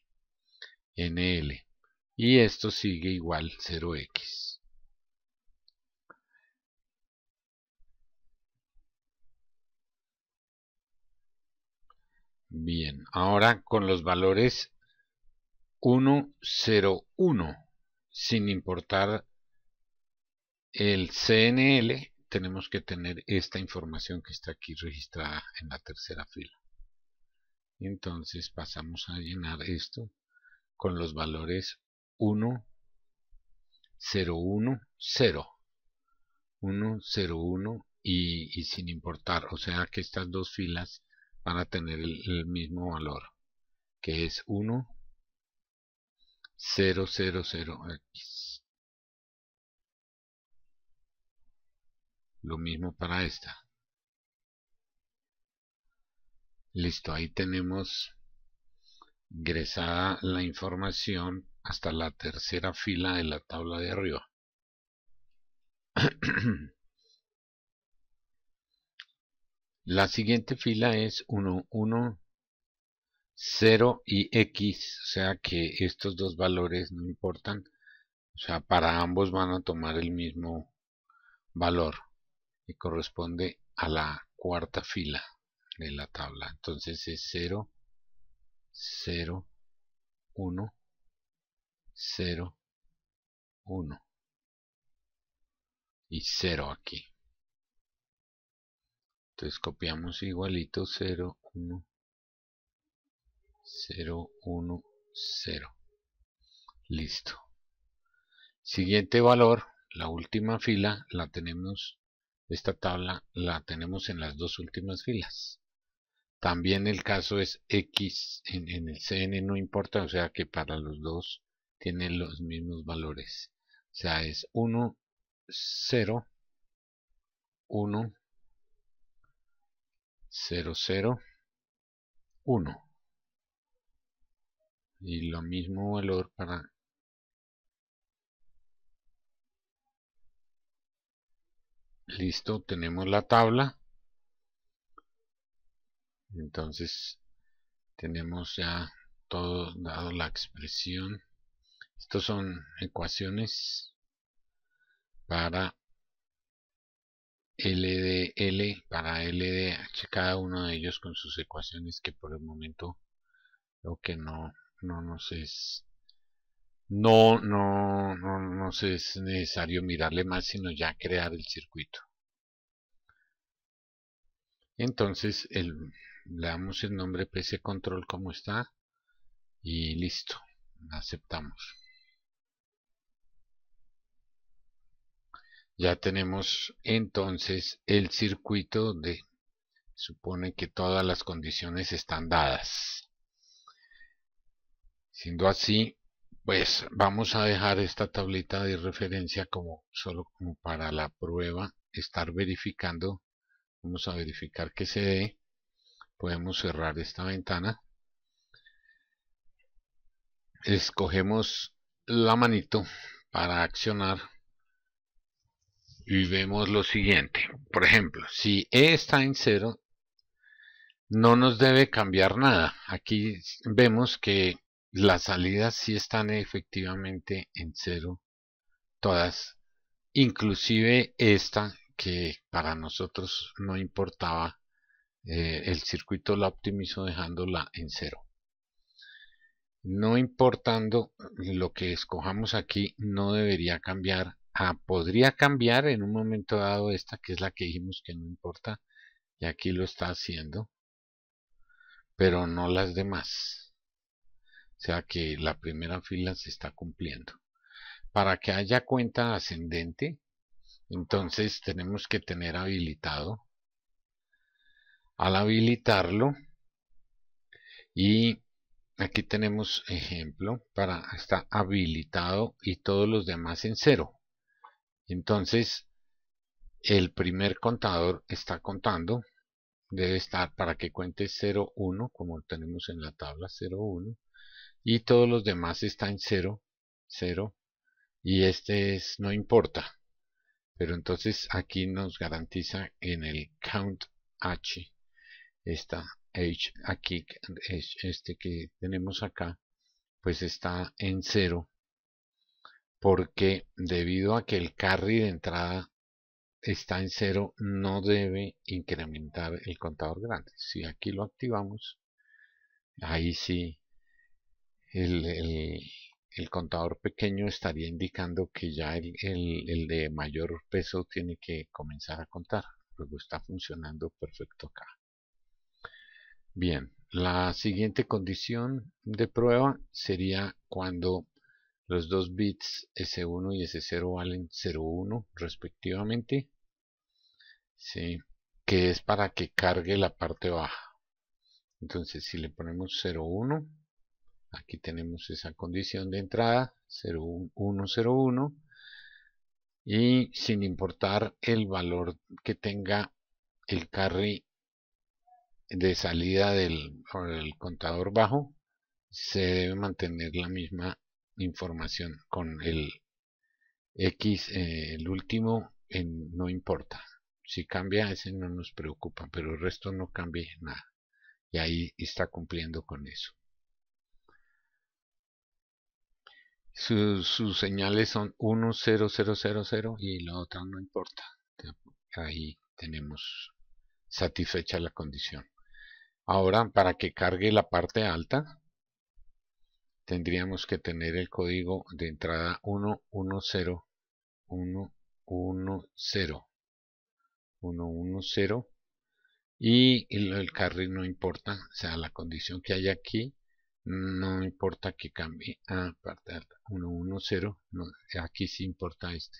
Y esto sigue igual 0x. Bien, ahora con los valores 1, 0, 1, sin importar el CNL, tenemos que tener esta información que está aquí registrada en la tercera fila. Entonces pasamos a llenar esto con los valores 1, 0, 1, 0, 1, 0, 1 y sin importar, o sea que estas dos filas van a tener el mismo valor, que es 1, 0, 0, 0, X. Lo mismo para esta. Listo, ahí tenemos ingresada la información hasta la tercera fila de la tabla de arriba. La siguiente fila es 1, 1, 0 y X, o sea que estos dos valores no importan, o sea, para ambos van a tomar el mismo valor y corresponde a la cuarta fila de la tabla. Entonces es 0, 0, 1, 0, 1 y 0 aquí. Entonces copiamos igualito 0, 1, 0, 1, 0. Listo. Siguiente valor, la última fila, la tenemos, esta tabla la tenemos en las dos últimas filas. También el caso es X, en el CN no importa, o sea que para los dos tienen los mismos valores. O sea, es 1, 0, 1, 0, 0, 1. Y lo mismo valor para listo, tenemos la tabla. Entonces tenemos ya todo dado la expresión. Estos son ecuaciones para LDL, para LDH, cada uno de ellos con sus ecuaciones que por el momento lo que no nos es no nos es necesario mirarle más, sino ya crear el circuito. Entonces le damos el nombre PC Control como está y listo, aceptamos. Ya tenemos entonces el circuito de supone que todas las condiciones están dadas. Siendo así, pues vamos a dejar esta tablita de referencia como solo como para la prueba, estar verificando. Vamos a verificar que se dé. Podemos cerrar esta ventana. Escogemos la manito para accionar y vemos lo siguiente. Por ejemplo, si E está en 0, no nos debe cambiar nada. Aquí vemos que las salidas sí están efectivamente en 0, todas, inclusive esta que para nosotros no importaba, el circuito la optimizó dejándola en 0. No importando lo que escojamos aquí, no debería cambiar. Podría cambiar en un momento dado esta, que es la que dijimos que no importa, y aquí lo está haciendo, pero no las demás. O sea que la primera fila se está cumpliendo. Para que haya cuenta ascendente, entonces tenemos que tener habilitado. Al habilitarlo, y aquí tenemos ejemplo, está habilitado y todos los demás en 0. Entonces, el primer contador está contando, debe estar para que cuente 0, 1, como tenemos en la tabla 0, 1, y todos los demás están en 0, 0, y este es no importa, pero entonces aquí nos garantiza en el count H, esta H aquí, este que tenemos acá, pues está en 0, porque debido a que el carry de entrada está en 0, no debe incrementar el contador grande. Si aquí lo activamos, ahí sí el contador pequeño estaría indicando que ya el de mayor peso tiene que comenzar a contar. Luego está funcionando perfecto acá. Bien, la siguiente condición de prueba sería cuando los dos bits S1 y S0 valen 0,1 respectivamente. ¿Sí? Que es para que cargue la parte baja. Entonces si le ponemos 0,1, aquí tenemos esa condición de entrada, 0,1, 0,1, y sin importar el valor que tenga el carry de salida del contador bajo, se debe mantener la misma información con el X, el último no importa. Si cambia ese no nos preocupa, pero el resto no cambia nada. Y ahí está cumpliendo con eso. Sus señales son 1, 0, 0, 0, 0 y la otra no importa. Ahí tenemos satisfecha la condición. Ahora, para que cargue la parte alta, tendríamos que tener el código de entrada 1, 1, 0, 1, 1, 0, 1, 1, 0, y el carry no importa, o sea, la condición que hay aquí no importa que cambie a parte alta, 1, 1, 0, no, aquí sí importa este,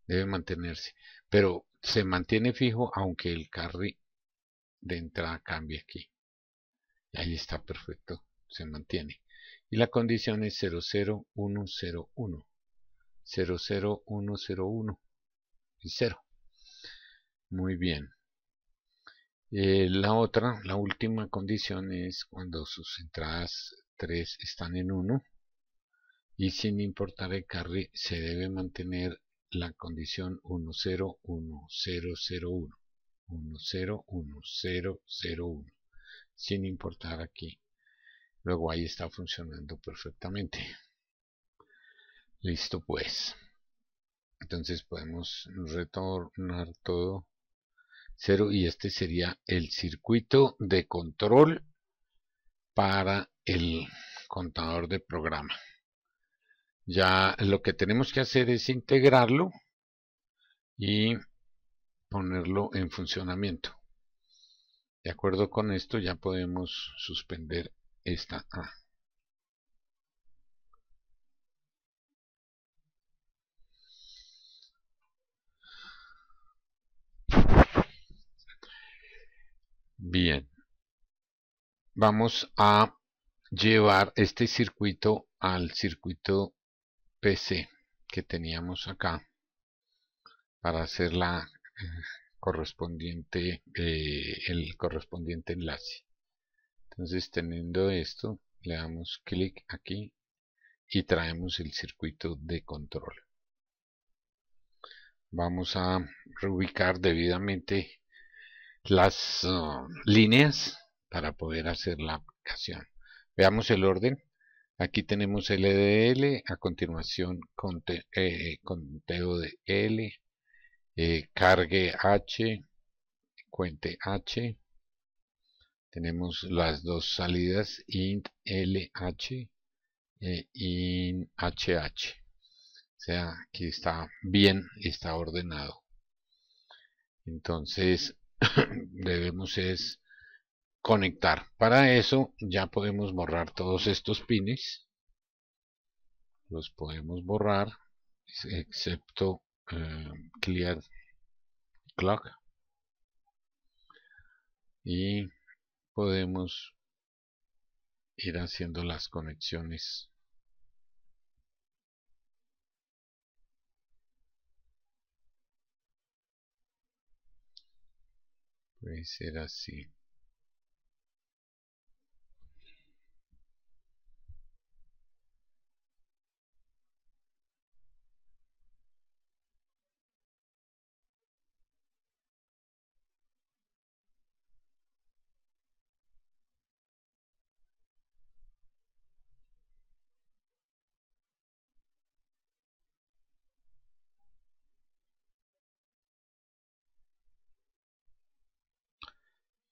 debe mantenerse, pero se mantiene fijo aunque el carry de entrada cambie aquí, y ahí está perfecto, se mantiene. Y la condición es 00101, 00101 y 0. Muy bien. La última condición es cuando sus entradas 3 están en 1 y sin importar el carry se debe mantener la condición 101001, 101001, sin importar aquí. Luego ahí está funcionando perfectamente. Listo pues. Entonces podemos retornar todo 0 y este sería el circuito de control para el contador de programa. Ya lo que tenemos que hacer es integrarlo y ponerlo en funcionamiento. De acuerdo con esto ya podemos suspender esta A. Bien, vamos a llevar este circuito al circuito PC que teníamos acá para hacer la correspondiente el correspondiente enlace. Entonces, teniendo esto, le damos clic aquí y traemos el circuito de control. Vamos a reubicar debidamente las líneas para poder hacer la aplicación. Veamos el orden. Aquí tenemos LDL, a continuación conteo de L, cargue H, cuente H. Tenemos las dos salidas int LH e int HH. O sea, aquí está bien, está ordenado. Entonces, debemos es conectar. Para eso ya podemos borrar todos estos pines. Los podemos borrar, excepto clear clock. Y podemos ir haciendo las conexiones. Puede ser así.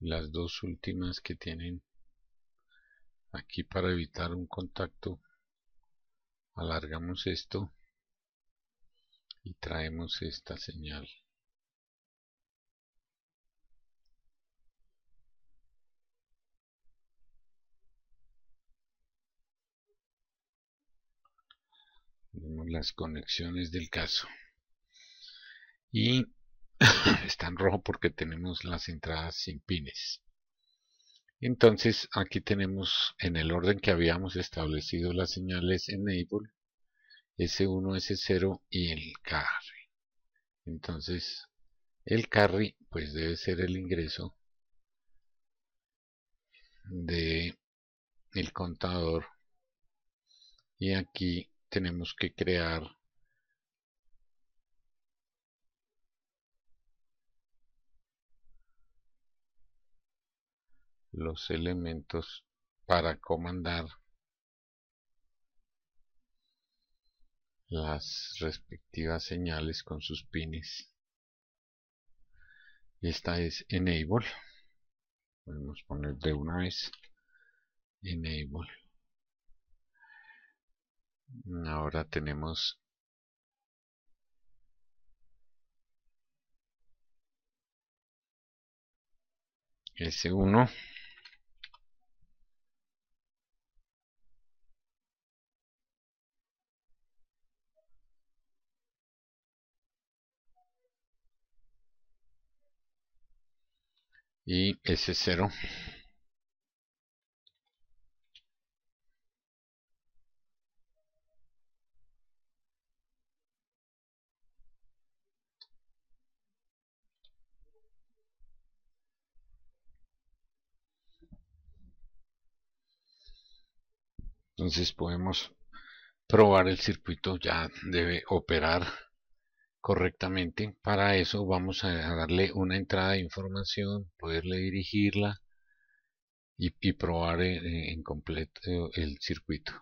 Las dos últimas que tienen aquí para evitar un contacto, alargamos esto y traemos esta señal. Vemos las conexiones del caso. Y está en rojo porque tenemos las entradas sin pines. Entonces aquí tenemos en el orden que habíamos establecido las señales enable, S1, S0 y el carry. Entonces el carry pues debe ser el ingreso de el contador, y aquí tenemos que crear los elementos para comandar las respectivas señales con sus pines. Esta es enable. Podemos poner de una vez enable. Ahora tenemos S1, y S0. Entonces podemos probar el circuito, ya debe operar correctamente. Para eso vamos a darle una entrada de información, poderle dirigirla y probar en completo el circuito.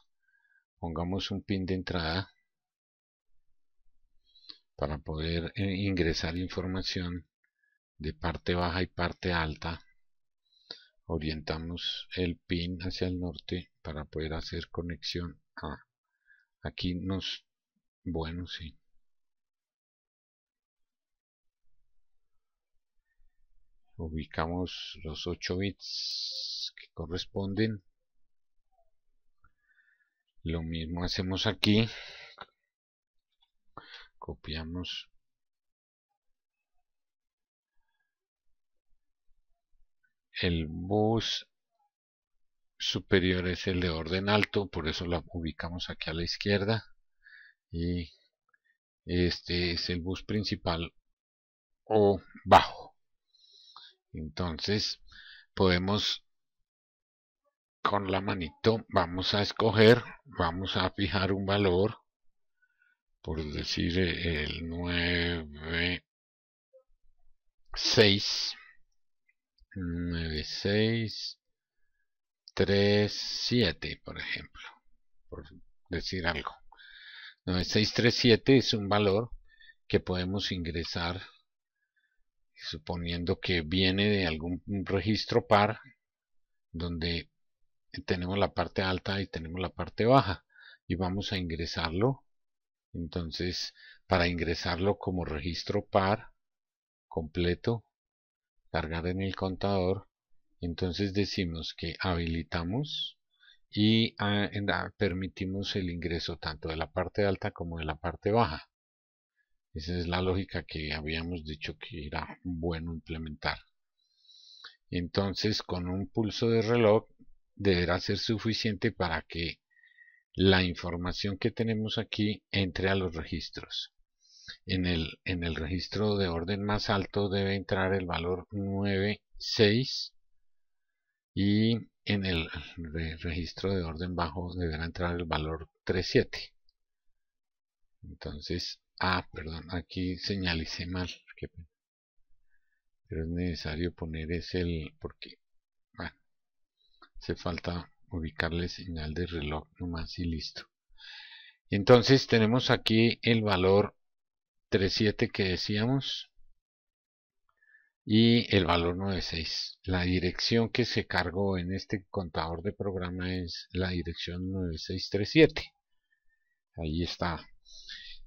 Pongamos un pin de entrada para poder ingresar información de parte baja y parte alta. Orientamos el pin hacia el norte para poder hacer conexión aquí bueno, sí. Ubicamos los 8 bits que corresponden. Lo mismo hacemos aquí. Copiamos el bus superior es el de orden alto, por eso lo ubicamos aquí a la izquierda, y este es el bus principal o bajo. Entonces podemos con la manito, vamos a escoger, vamos a fijar un valor, por decir el 9637, por ejemplo, por decir algo. 9637 es un valor que podemos ingresar suponiendo que viene de algún registro par donde tenemos la parte alta y tenemos la parte baja, y vamos a ingresarlo. Entonces, para ingresarlo como registro par completo, cargar en el contador, entonces decimos que habilitamos y permitimos el ingreso tanto de la parte alta como de la parte baja. Esa es la lógica que habíamos dicho que era bueno implementar. Entonces, con un pulso de reloj deberá ser suficiente para que la información que tenemos aquí entre a los registros. En el registro de orden más alto debe entrar el valor 96 y en el registro de orden bajo deberá entrar el valor 37. Entonces, perdón, aquí señalicé mal, pero es necesario poner porque hace falta ubicarle señal de reloj nomás y listo. Entonces tenemos aquí el valor 37 que decíamos y el valor 96. La dirección que se cargó en este contador de programa es la dirección 9637. Ahí está.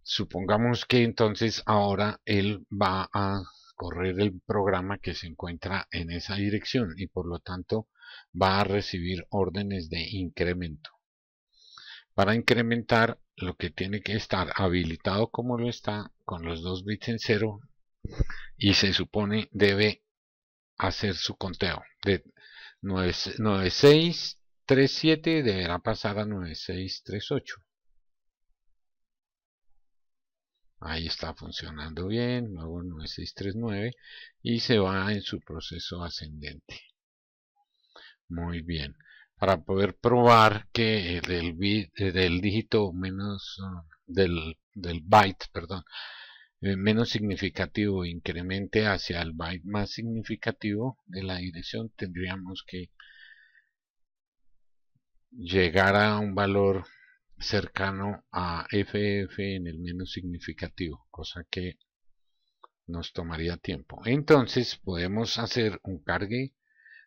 Supongamos que entonces ahora él va a correr el programa que se encuentra en esa dirección y por lo tanto va a recibir órdenes de incremento. Para incrementar, lo que tiene que estar habilitado como lo está, con los 2 bits en 0, y se supone debe hacer su conteo de 9637 deberá pasar a 9638. Ahí está funcionando bien. Luego 9639 y se va en su proceso ascendente. Muy bien. Para poder probar que del dígito menos del byte, perdón, menos significativo incremente hacia el byte más significativo de la dirección, tendríamos que llegar a un valor cercano a FF en el menos significativo, cosa que nos tomaría tiempo. Entonces podemos hacer un cargue,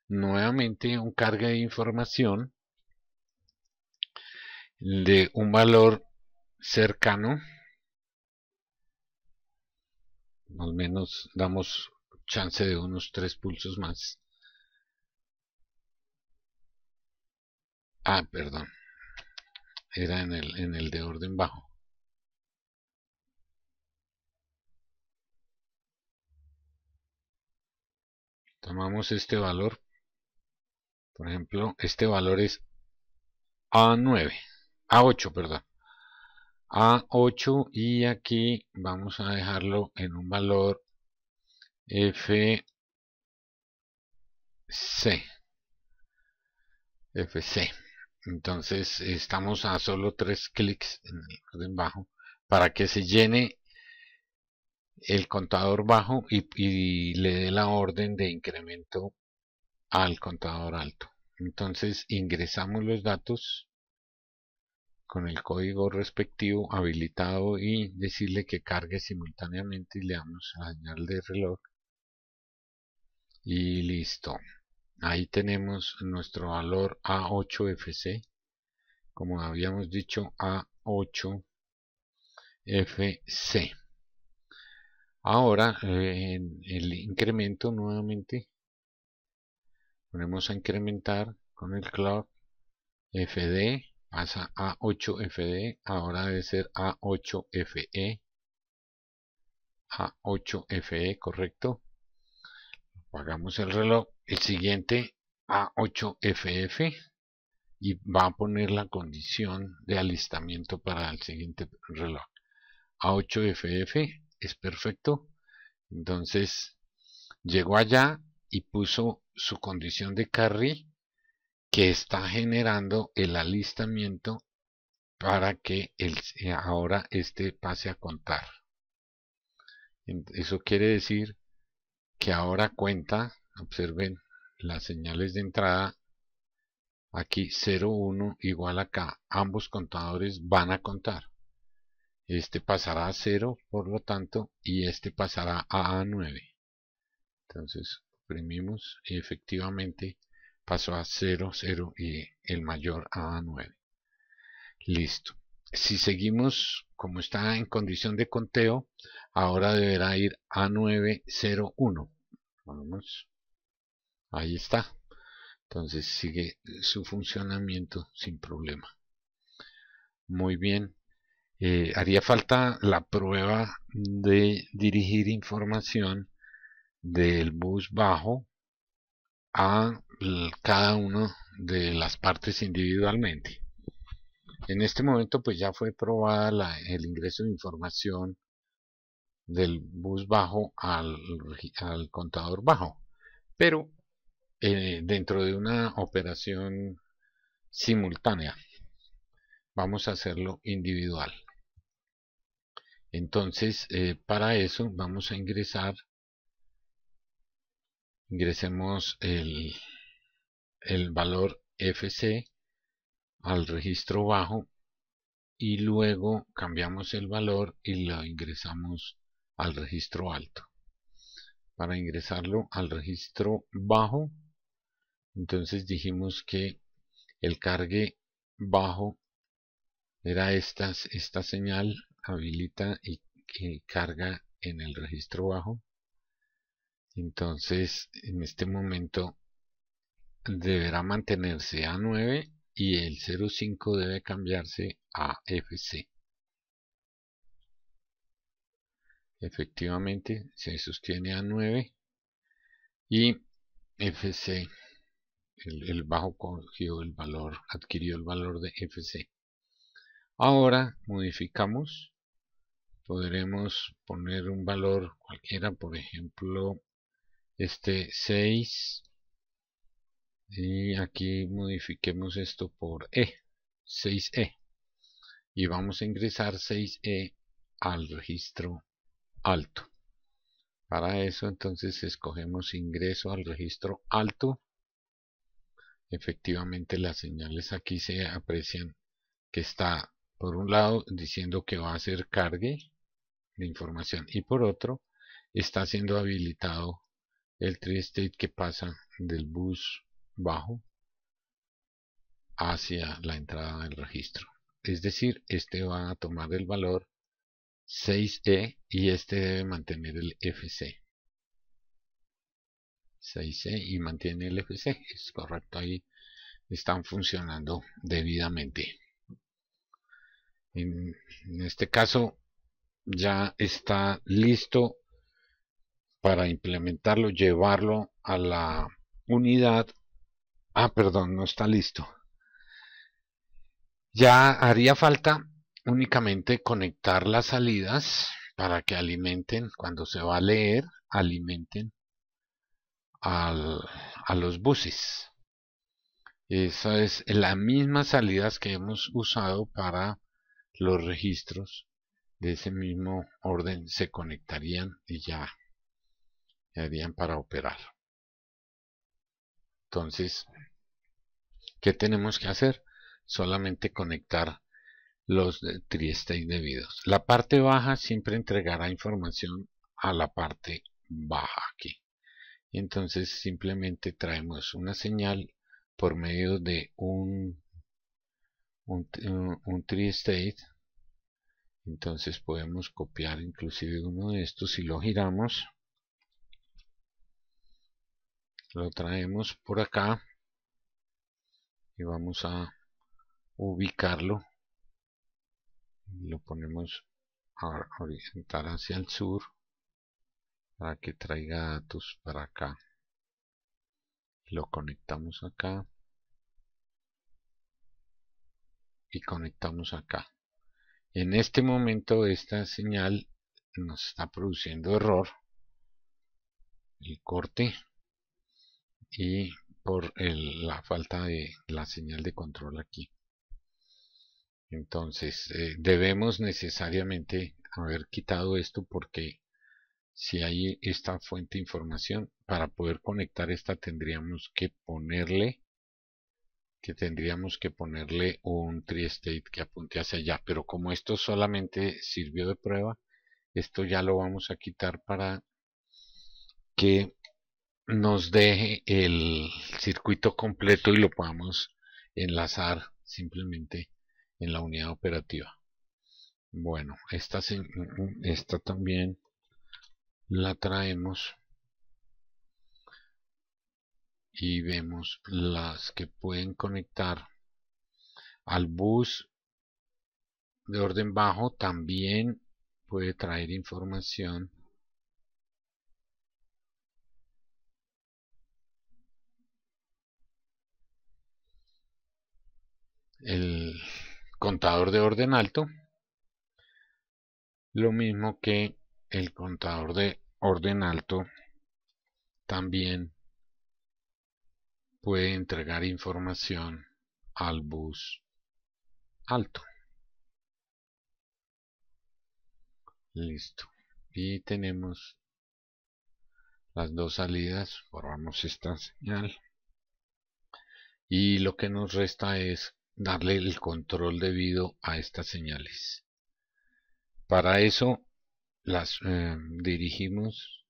nuevamente un cargue de información de un valor cercano, al menos damos chance de unos 3 pulsos más. Perdón, era en el de orden bajo. Tomamos este valor, por ejemplo, este valor es A8, perdón. A8 y aquí vamos a dejarlo en un valor FC. Entonces estamos a solo 3 clics en el orden bajo para que se llene el contador bajo y le dé la orden de incremento al contador alto. Entonces ingresamos los datos con el código respectivo habilitado y decirle que cargue simultáneamente y le damos a la señal de reloj y listo. Ahí tenemos nuestro valor A8FC, como habíamos dicho, A8FC. Ahora en el incremento nuevamente ponemos a incrementar con el clock FD, pasa a 8FD, ahora debe ser A8FE, A8FE, correcto. Apagamos el reloj. El siguiente A8FF y va a poner la condición de alistamiento para el siguiente reloj. A8FF es perfecto. Entonces llegó allá y puso su condición de carry que está generando el alistamiento para que ahora este pase a contar. Eso quiere decir que ahora cuenta, observen las señales de entrada, aquí 0, 1 igual acá, ambos contadores van a contar. Este pasará a 0, por lo tanto, y este pasará a A9. Entonces, oprimimos y efectivamente pasó a 0, 0 y el mayor a A9. Listo. Si seguimos como está en condición de conteo, ahora deberá ir A901. Vamos. Ahí está. Entonces sigue su funcionamiento sin problema. Muy bien. Haría falta la prueba de dirigir información del bus bajo a cada una de las partes individualmente. En este momento pues ya fue probada el ingreso de información del bus bajo al contador bajo, pero dentro de una operación simultánea vamos a hacerlo individual. Entonces para eso vamos a ingresemos el valor FC al registro bajo y luego cambiamos el valor y lo ingresamos al registro alto. Para ingresarlo al registro bajo, entonces dijimos que el cargue bajo era esta señal, habilita y carga en el registro bajo. Entonces en este momento deberá mantenerse A9 y el 05 debe cambiarse a FC. Efectivamente se sostiene A9 y FC, el bajo cogió el valor, adquirió el valor de FC. Ahora modificamos, podremos poner un valor cualquiera, por ejemplo este 6, y aquí modifiquemos esto por 6E, y vamos a ingresar 6E al registro alto. Para eso entonces escogemos ingreso al registro alto. Efectivamente las señales aquí se aprecian que está por un lado diciendo que va a hacer cargue de información y por otro está siendo habilitado el tri-state que pasa del bus bajo hacia la entrada del registro. Es decir, este va a tomar el valor 6E y este debe mantener el FC. 6E y mantiene el FC. Es correcto, ahí están funcionando debidamente. En este caso ya está listo para implementarlo, llevarlo a la unidad. Perdón, no está listo. Ya haría falta únicamente conectar las salidas para que alimenten, cuando se va a leer, alimenten a los buses. Esa es la misma salidas que hemos usado para los registros. De ese mismo orden se conectarían y ya harían para operar. Entonces, ¿qué tenemos que hacer? Solamente conectar los tri-state debidos. La parte baja siempre entregará información a la parte baja aquí. Entonces simplemente traemos una señal por medio de un tri-state. Entonces podemos copiar inclusive uno de estos y lo giramos. Lo traemos por acá y vamos a ubicarlo. Lo ponemos a orientar hacia el sur para que traiga datos para acá. Lo conectamos acá y conectamos acá. En este momento esta señal nos está produciendo error, el corte, y por la falta de la señal de control aquí. Entonces debemos necesariamente haber quitado esto, porque si hay esta fuente de información, para poder conectar esta tendríamos que ponerle un tri-state que apunte hacia allá, pero como esto solamente sirvió de prueba, esto ya lo vamos a quitar para que nos deje el circuito completo y lo podamos enlazar simplemente en la unidad operativa. Bueno, esta también la traemos y vemos las que pueden conectar al bus de orden bajo. También puede traer información el contador de orden alto, lo mismo que el contador de orden alto también puede entregar información al bus alto. Listo. Y tenemos las dos salidas. Borramos esta señal. Y lo que nos resta es darle el control debido a estas señales. Para eso las dirigimos.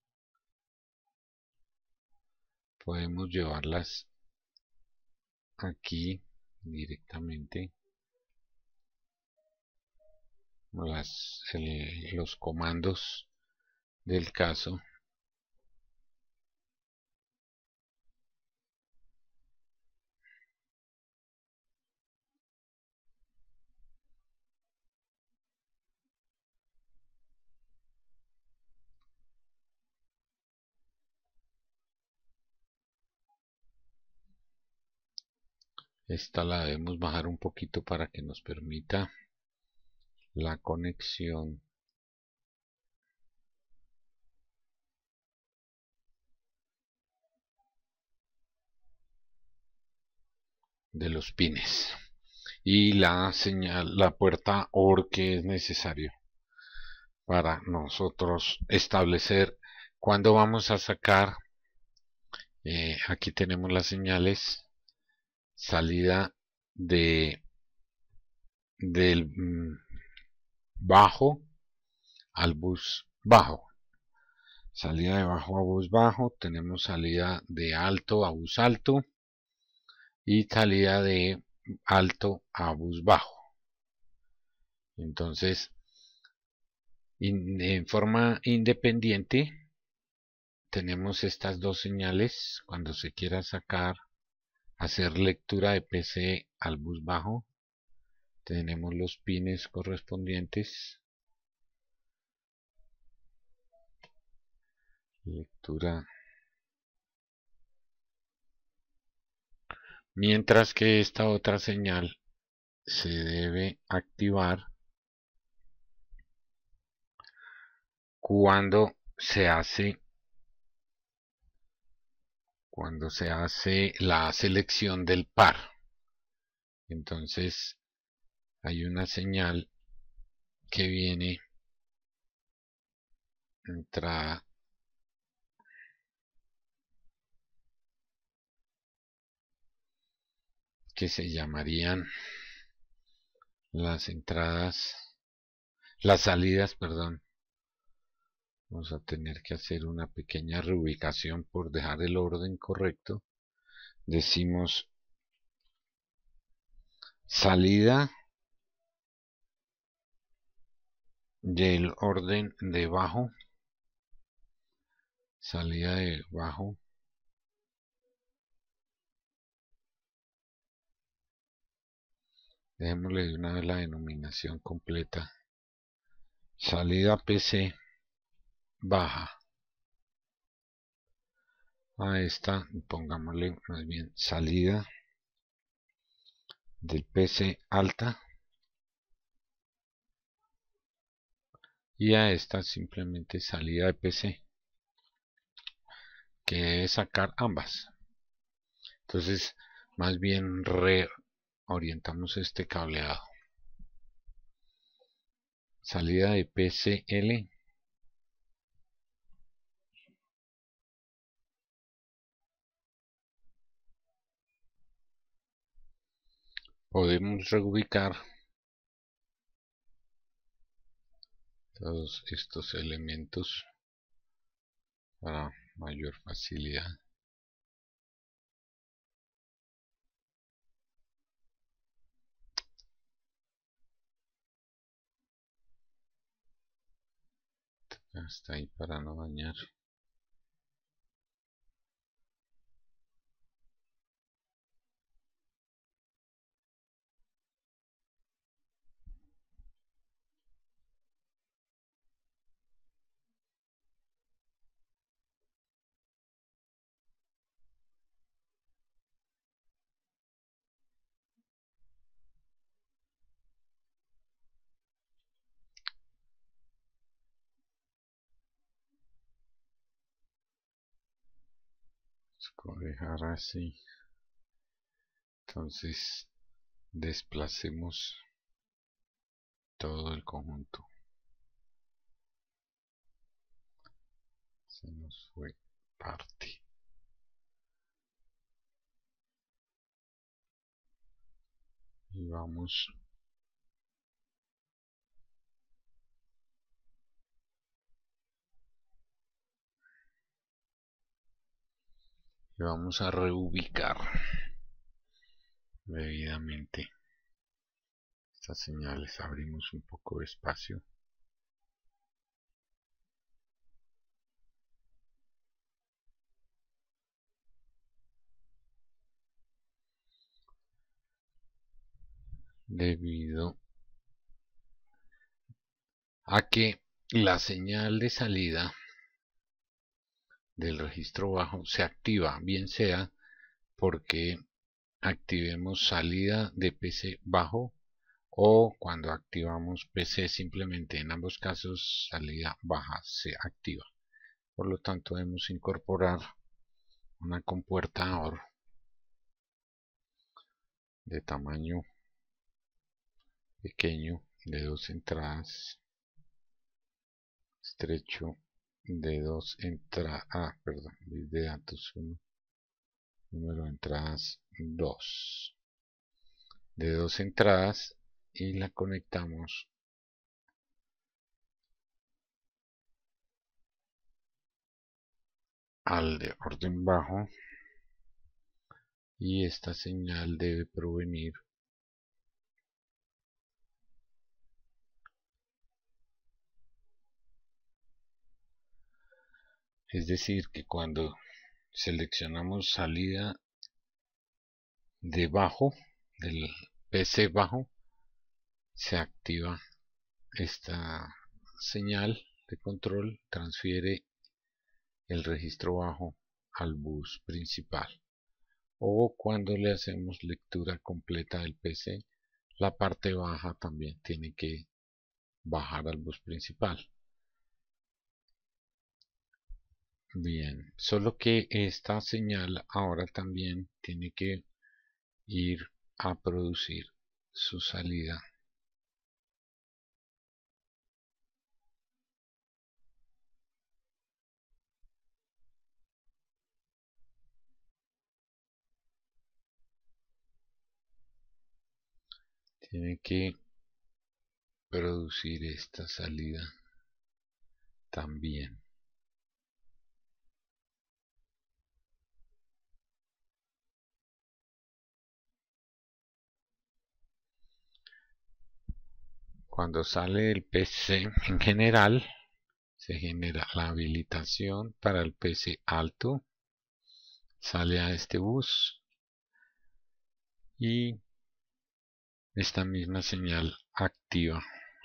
Podemos llevarlas aquí directamente. Los comandos del caso. Esta la debemos bajar un poquito para que nos permita la conexión de los pines, y la señal, la puerta OR que es necesario para nosotros establecer cuándo vamos a sacar. Aquí tenemos las señales: salida del bajo al bus bajo, salida de bajo a bus bajo, tenemos salida de alto a bus alto y salida de alto a bus bajo. Entonces, en forma independiente tenemos estas dos señales. Cuando se quiera hacer lectura de PC al bus bajo, tenemos los pines correspondientes. Lectura. Mientras que esta otra señal se debe activar cuando se hace la selección del par. Entonces hay una señal que viene entrada que se llamarían las salidas, perdón. Vamos a tener que hacer una pequeña reubicación por dejar el orden correcto. Decimos salida del orden de bajo, salida de bajo, dejémosle de una vez la denominación completa: salida PC baja a esta, pongámosle más bien salida del PC alta, y a esta simplemente salida de PC, que debe sacar ambas. Entonces más bien reorientamos este cableado. Salida de PCL, podemos reubicar todos estos elementos para mayor facilidad. Hasta ahí para no dañar. Dejar así. Entonces desplacemos todo el conjunto. Se nos fue parte. Y vamos a reubicar debidamente estas señales. Abrimos un poco de espacio. Debido a que la señal de salida del registro bajo se activa, bien sea porque activemos salida de PC bajo o cuando activamos PC simplemente. En ambos casos salida baja se activa. Por lo tanto debemos incorporar una compuerta OR de tamaño pequeño de 2 entradas, estrecho de 2 entradas, de datos 1, número de entradas 2, de 2 entradas, y la conectamos al de orden bajo, y esta señal debe provenir es decir, que cuando seleccionamos salida de bajo, del PC bajo, se activa esta señal de control, transfiere el registro bajo al bus principal. O cuando le hacemos lectura completa del PC, la parte baja también tiene que bajar al bus principal. Bien, solo que esta señal ahora también tiene que ir a producir su salida. Tiene que producir esta salida también. Cuando sale el PC en general, se genera la habilitación para el PC alto, sale a este bus y esta misma señal activa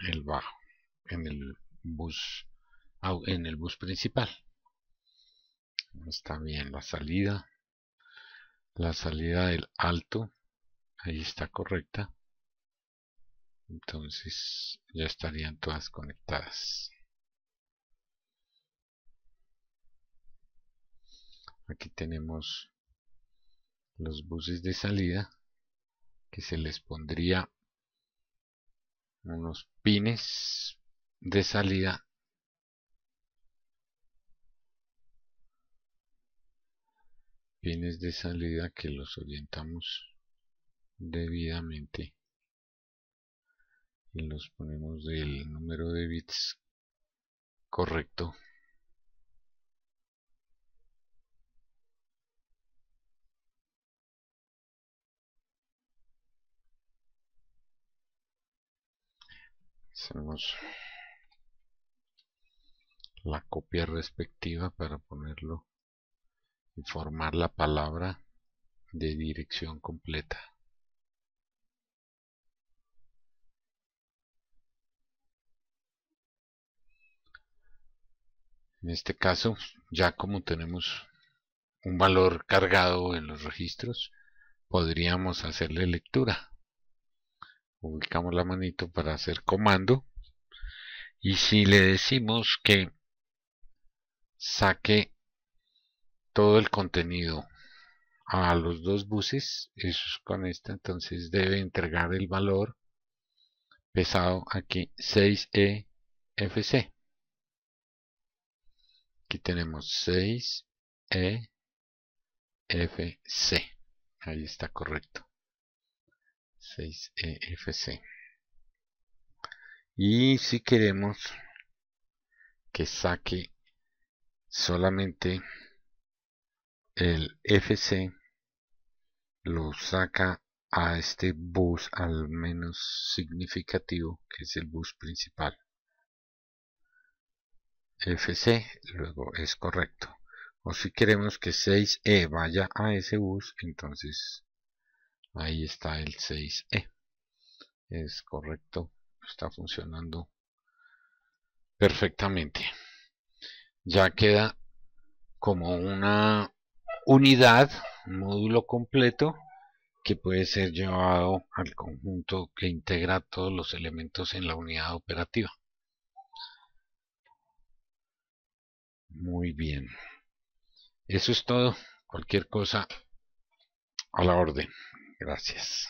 el bajo en el bus principal. Está bien la salida. La salida del alto, ahí está correcta. Entonces ya estarían todas conectadas. Aquí tenemos los buses de salida, que se les pondría unos pines de salida que los orientamos debidamente y los ponemos del número de bits correcto. Hacemos la copia respectiva para ponerlo y formar la palabra de dirección completa. En este caso, ya como tenemos un valor cargado en los registros, podríamos hacerle lectura. Ubicamos la manito para hacer comando, y si le decimos que saque todo el contenido a los dos buses, eso es con esta, entonces debe entregar el valor pesado aquí 6EFC. Aquí tenemos 6EFC, ahí está correcto, 6EFC. Y si queremos que saque solamente el FC, lo saca a este bus al menos significativo, que es el bus principal. FC, luego es correcto. O si queremos que 6E vaya a ese bus, entonces ahí está el 6E. Es correcto, está funcionando perfectamente. Ya queda como una unidad, un módulo completo que puede ser llevado al conjunto que integra todos los elementos en la unidad operativa. Muy bien. Eso es todo. Cualquier cosa a la orden. Gracias.